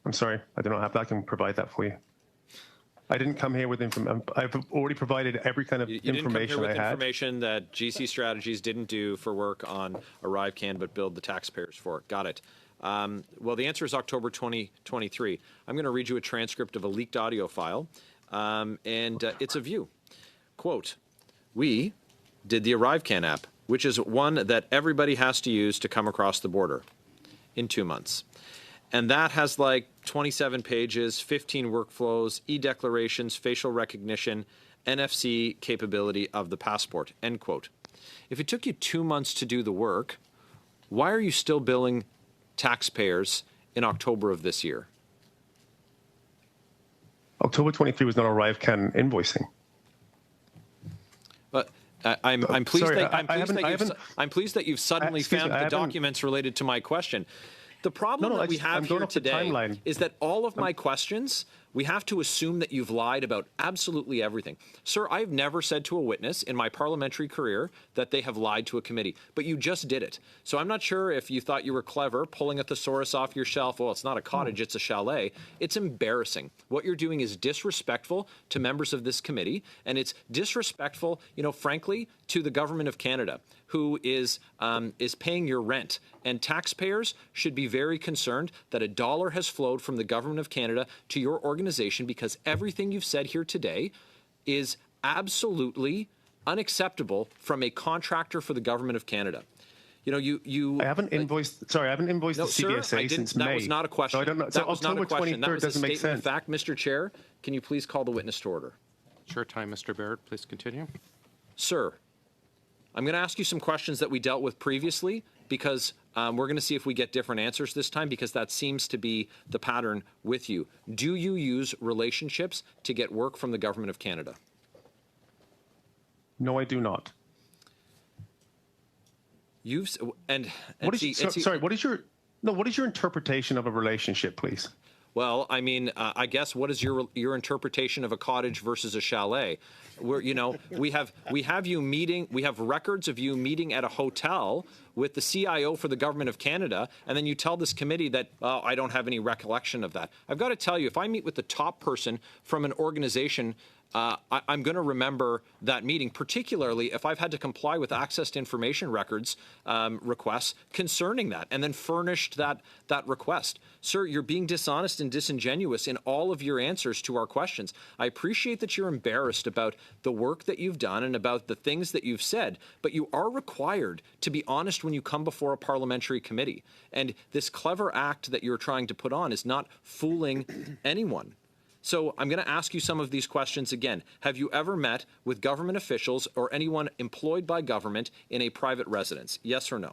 I'm sorry, I do not have that. I can provide that for you. I didn't come here with information. I've already provided every kind of information I had. You didn't come here with information that GC Strategies didn't do for work on Arrivecan, but billed the taxpayers for it. Got it. Well, the answer is October 2023. I'm going to read you a transcript of a leaked audio file, and it's a view. Quote, "We did the Arrivecan app, which is one that everybody has to use to come across the border, in 2 months. And that has like 27 pages, 15 workflows, e-declarations, facial recognition, NFC capability of the passport," end quote. If it took you 2 months to do the work, why are you still billing taxpayers in October of this year? October 23 was not Arrivecan invoicing. But I'm pleased that you've suddenly found the documents related to my question. The problem that we have here today is that all of my questions, we have to assume that you've lied about absolutely everything. Sir, I've never said to a witness in my parliamentary career that they have lied to a committee, but you just did it. So I'm not sure if you thought you were clever pulling a thesaurus off your shelf. Well, it's not a cottage, it's a chalet. It's embarrassing. What you're doing is disrespectful to members of this committee, and it's disrespectful, frankly, to the Government of Canada, who is paying your rent. And taxpayers should be very concerned that a dollar has flowed from the Government of Canada to your organization, because everything you've said here today is absolutely unacceptable from a contractor for the Government of Canada. I haven't invoiced. Sorry, I haven't invoiced the CBSA since May. That was not a question. So I don't know. That was not a question. That was a statement of fact. Mr. Chair, can you please call the witness to order? Sure time, Mr. Barrett. Please continue. Sir, I'm going to ask you some questions that we dealt with previously, because we're going to see if we get different answers this time, because that seems to be the pattern with you. Do you use relationships to get work from the Government of Canada? No, I do not. What is your interpretation of a relationship, please? Well, I mean, I guess what is your interpretation of a cottage versus a chalet? Where, you know, we have records of you meeting at a hotel with the CIO for the government of Canada, and then you tell this committee that, oh, I don't have any recollection of that. I've got to tell you, if I meet with the top person from an organization, I'm going to remember that meeting, particularly if I've had to comply with access to information records requests concerning that, and then furnished that request. Sir, you're being dishonest and disingenuous in all of your answers to our questions. I appreciate that you're embarrassed about the work that you've done and about the things that you've said, but you are required to be honest when you come before a parliamentary committee. And this clever act that you're trying to put on is not fooling anyone. So I'm going to ask you some of these questions again. Have you ever met with government officials or anyone employed by government in a private residence? Yes or no?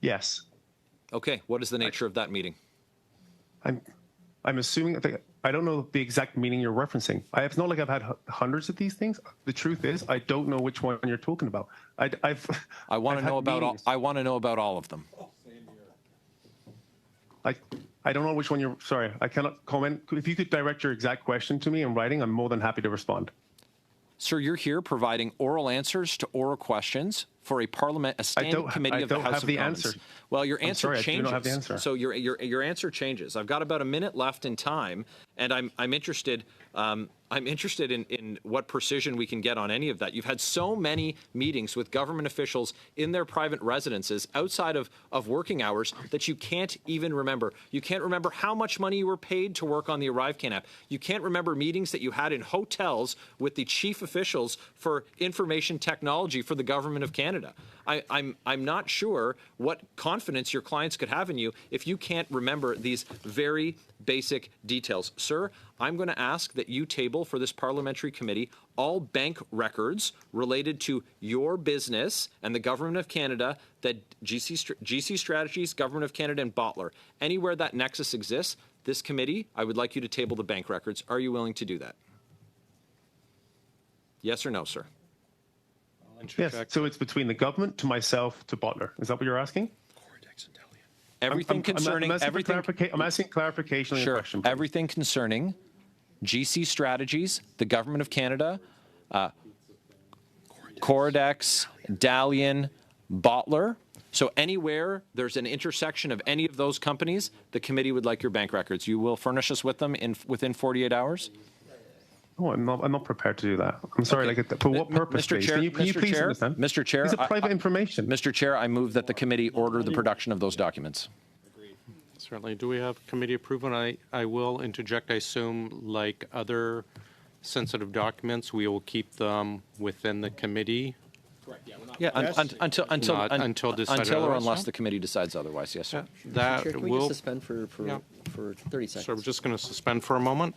Yes. Okay. What is the nature of that meeting? I'm assuming I don't know the exact meaning you're referencing. It's not like I've had hundreds of these things. The truth is, I don't know which one you're talking about. I want to know about all of them. I don't know which one you're. Sorry, I cannot comment. If you could direct your exact question to me in writing, I'm more than happy to respond. Sir, you're here providing oral answers to oral questions for a standing committee of the House of Commons. I don't have the answer. Well, your answer changes. I do not have the answer. So your answer changes. I've got about a minute left in time, and I'm interested. I'm interested in what precision we can get on any of that. You've had so many meetings with government officials in their private residences outside of working hours that you can't even remember. You can't remember how much money you were paid to work on the Arrivecan app. You can't remember meetings that you had in hotels with the chief officials for information technology for the government of Canada. I'm not sure what confidence your clients could have in you if you can't remember these very basic details. Sir, I'm going to ask that you table for this parliamentary committee all bank records related to your business and the government of Canada, that GC Strategies, government of Canada, and Bottler. Anywhere that nexus exists, this committee, I would like you to table the bank records. Are you willing to do that? Yes or no, sir? Yes. So it's between the government to myself to Bottler. Is that what you're asking? Everything concerning everything. I'm asking clarification on your question. Please. Everything concerning GC Strategies, the government of Canada, Coridex, Dalian, Bottler. So anywhere there's an intersection of any of those companies, the committee would like your bank records. You will furnish us with them within 48 hours? Oh, I'm not prepared to do that. I'm sorry. Okay. For what purpose, Mr. Chair, can you please understand? Mr. Chair, these are private information. Mr. Chair, I move that the committee order the production of those documents. Certainly. Do we have committee approval? I will interject. I assume, like other sensitive documents, we will keep them within the committee. Correct. Yeah, until or unless the committee decides otherwise. Yes, sir. That Chair, can we will just suspend for 30 seconds? So we're just going to suspend for a moment.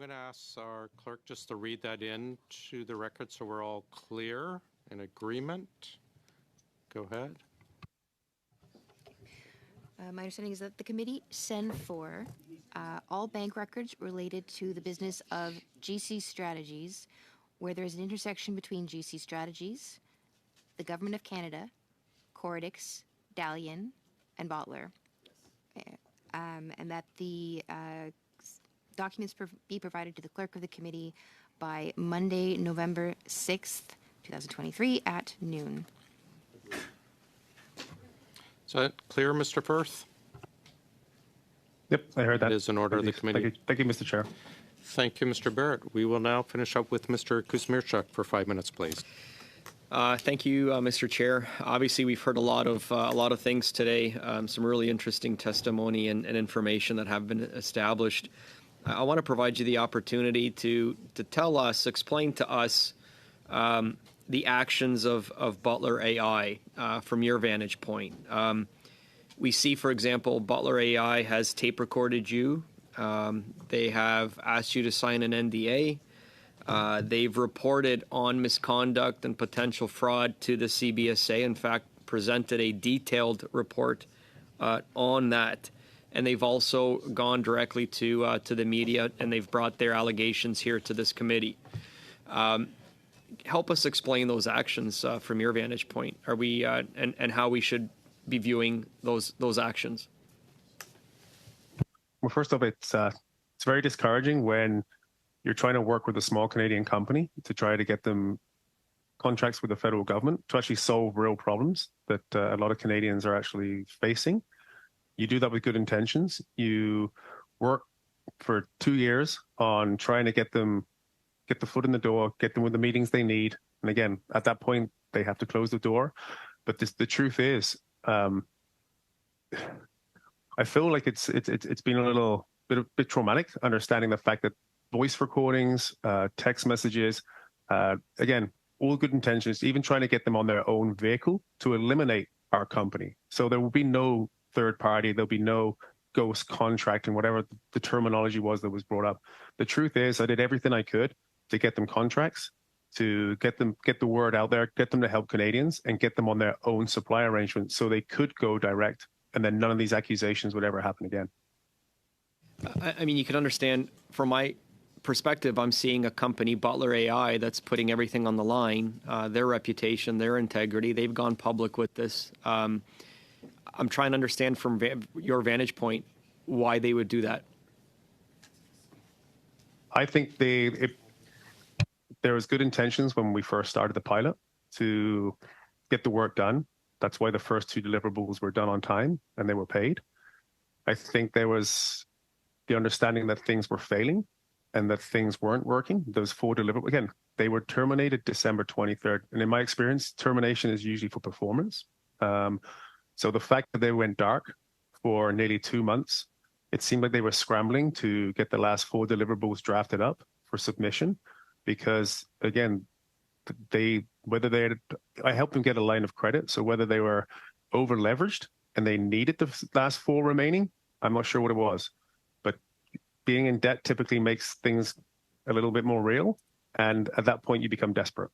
going to ask our clerk just to read that in to the record so we're all clear in agreement. Go ahead. My understanding is that the committee send for all bank records related to the business of GC Strategies, where there is an intersection between GC Strategies, the Government of Canada, Coredix, Dalian, and Bottler, and that the documents be provided to the clerk of the committee by Monday, November 6th, 2023 at noon. Is that clear, Mr. Firth? Yep, I heard that. It is an order of the committee. Thank you, Mr. Chair. Thank you, Mr. Barrett. We will now finish up with Mr. Kuzmirchuk for 5 minutes, please. Thank you, Mr. Chair. Obviously, we've heard a lot of things today, some really interesting testimony and information that have been established. I want to provide you the opportunity to tell us, explain to us the actions of Bottler AI from your vantage point. We see, for example, Bottler AI has tape recorded you. They have asked you to sign an NDA. They've reported on misconduct and potential fraud to the CBSA. In fact, presented a detailed report on that. And they've also gone directly to the media, and they've brought their allegations here to this committee. Help us explain those actions from your vantage point. Are we and how we should be viewing those actions? Well, first off, it's very discouraging when you're trying to work with a small Canadian company to try to get them contracts with the federal government to actually solve real problems that a lot of Canadians are actually facing. You do that with good intentions. You work for 2 years on trying to get the foot in the door, get them with the meetings they need. And again, at that point, they have to close the door. But the truth is, I feel like it's been a little bit traumatic, understanding the fact that voice recordings, text messages, again, all good intentions, even trying to get them on their own vehicle to eliminate our company. So there will be no third party, there'll be no ghost contract and whatever the terminology was that was brought up. The truth is, I did everything I could to get them contracts, to get the word out there, get them to help Canadians, and get them on their own supply arrangements so they could go direct, and then none of these accusations would ever happen again. I mean, you can understand from my perspective, I'm seeing a company, Bottler AI, that's putting everything on the line, their reputation, their integrity. They've gone public with this. I'm trying to understand from your vantage point why they would do that. I think there was good intentions when we first started the pilot to get the work done. That's why the first 2 deliverables were done on time and they were paid. I think there was the understanding that things were failing and that things weren't working. Those 4 deliverables, again, they were terminated December 23rd. And in my experience, termination is usually for performance. So the fact that they went dark for nearly 2 months, it seemed like they were scrambling to get the last 4 deliverables drafted up for submission, because again, I helped them get a line of credit. So whether they were over leveraged and they needed the last 4 remaining, I'm not sure what it was. But being in debt typically makes things a little bit more real. And at that point, you become desperate.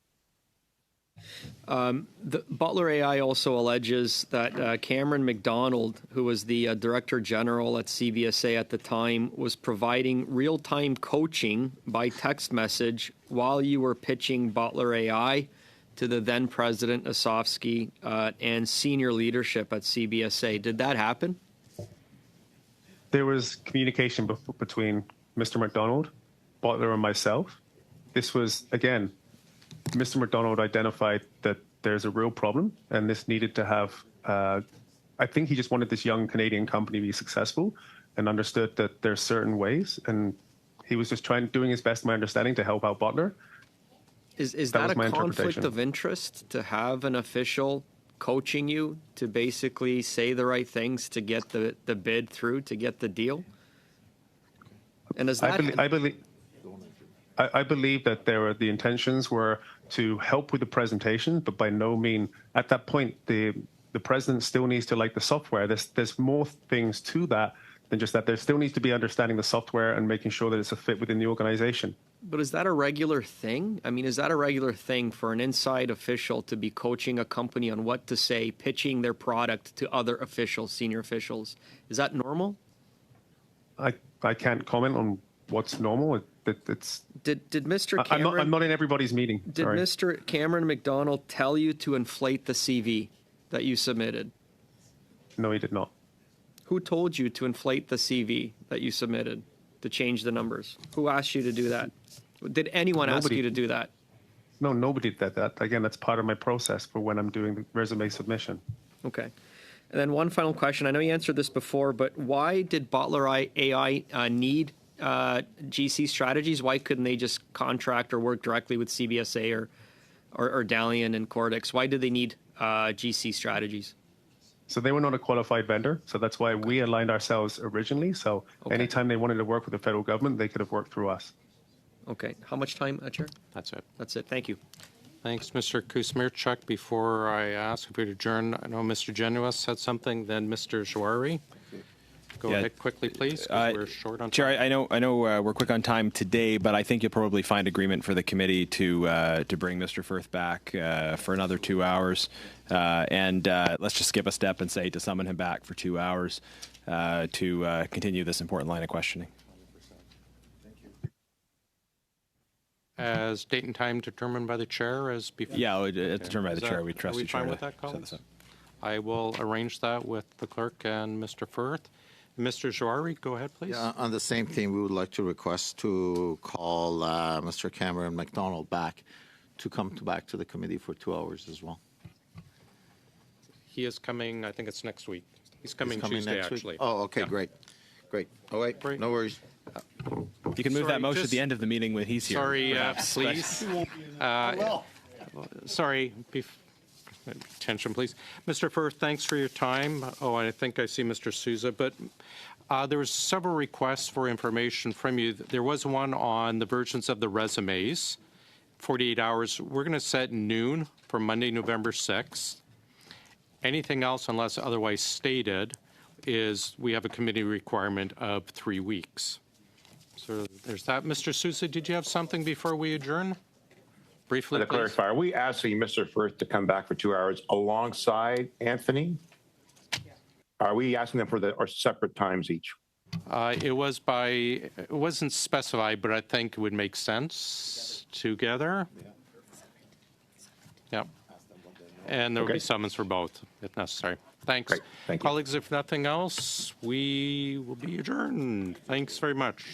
The Bottler AI also alleges that Cameron McDonald, who was the Director General at CBSA at the time, was providing real-time coaching by text message while you were pitching Bottler AI to the then President Osofsky and senior leadership at CBSA. Did that happen? There was communication between Mr. McDonald, Bottler, and myself. This was, again, Mr. McDonald identified that there's a real problem and this needed to have, I think he just wanted this young Canadian company to be successful and understood that there's certain ways. And he was just doing his best, my understanding, to help out Bottler. Is that a conflict of interest to have an official coaching you to basically say the right things to get the bid through, to get the deal? And is that... I believe that the intentions were to help with the presentation, but by no means, at that point, the president still needs to like the software. There's more things to that than just that. There still needs to be understanding the software and making sure that it's a fit within the organization. But is that a regular thing? I mean, is that a regular thing for an inside official to be coaching a company on what to say, pitching their product to other officials, senior officials? Is that normal? I can't comment on what's normal. It's. Did Mr. Cameron? I'm not in everybody's meeting. Did Sorry. Mr. Cameron McDonald tell you to inflate the CV that you submitted? No, he did not. Who told you to inflate the CV that you submitted to change the numbers? Who asked you to do that? Did anyone ask you to do that? No, nobody did that. Again, that's part of my process for when I'm doing the resume submission. Okay. And then one final question. I know you answered this before, but why did Bottler AI need GC strategies? Why couldn't they just contract or work directly with CBSA or Dalian and Cordex? Why did they need GC strategies? So they were not a qualified vendor. So that's why we aligned ourselves originally. So anytime they wanted to work with the federal government, they could have worked through us. Okay. How much time, Chair? That's it. That's it. Thank you. Thanks, Mr. Kuzmierczuk. Before I ask if we adjourn, I know Mr. Genuis said something, then Mr. Jouari. Go ahead quickly, please, 'cause we're short on time. Chair, I know we're quick on time today, but I think you'll probably find agreement for the committee to bring Mr. Firth back for another 2 hours. And let's just skip a step and say to summon him back for 2 hours to continue this important line of questioning. As date and time determined by the chair as before? Yeah, it's determined by the chair. We trust the the chair fine to with that, set colleagues? this up. I will arrange that with the clerk and Mr. Firth. Mr. Jouari, go ahead, please. Yeah, on the same theme, we would like to request to call Mr. Cameron McDonald back to come back to the committee for 2 hours as well. He is coming, I think it's next week. He's coming Tuesday, next week? actually. Oh, okay, Yeah. Great. All right, no worries. You can move that motion at the end of the meeting when he's here. Sorry, perhaps. please. Sorry, attention, please. Mr. Firth, thanks for your time. Oh, I think I see Mr. Souza, but there was several requests for information from you. There was one on the versions of the resumes, 48 hours. We're going to set noon for Monday, November 6th. Anything else, unless otherwise stated, is we have a committee requirement of 3 weeks. So there's that. Mr. Souza, did you have something before we adjourn? Briefly, To please. clarify, are we asking Mr. Firth to come back for 2 hours alongside Anthony? Are we asking them for or separate times each? It wasn't specified, but I think it would make sense together. Yeah. And there will be summons for both, if necessary. Thanks. Great. Thank you. Colleagues, if nothing else, we will be adjourned. Thanks very much.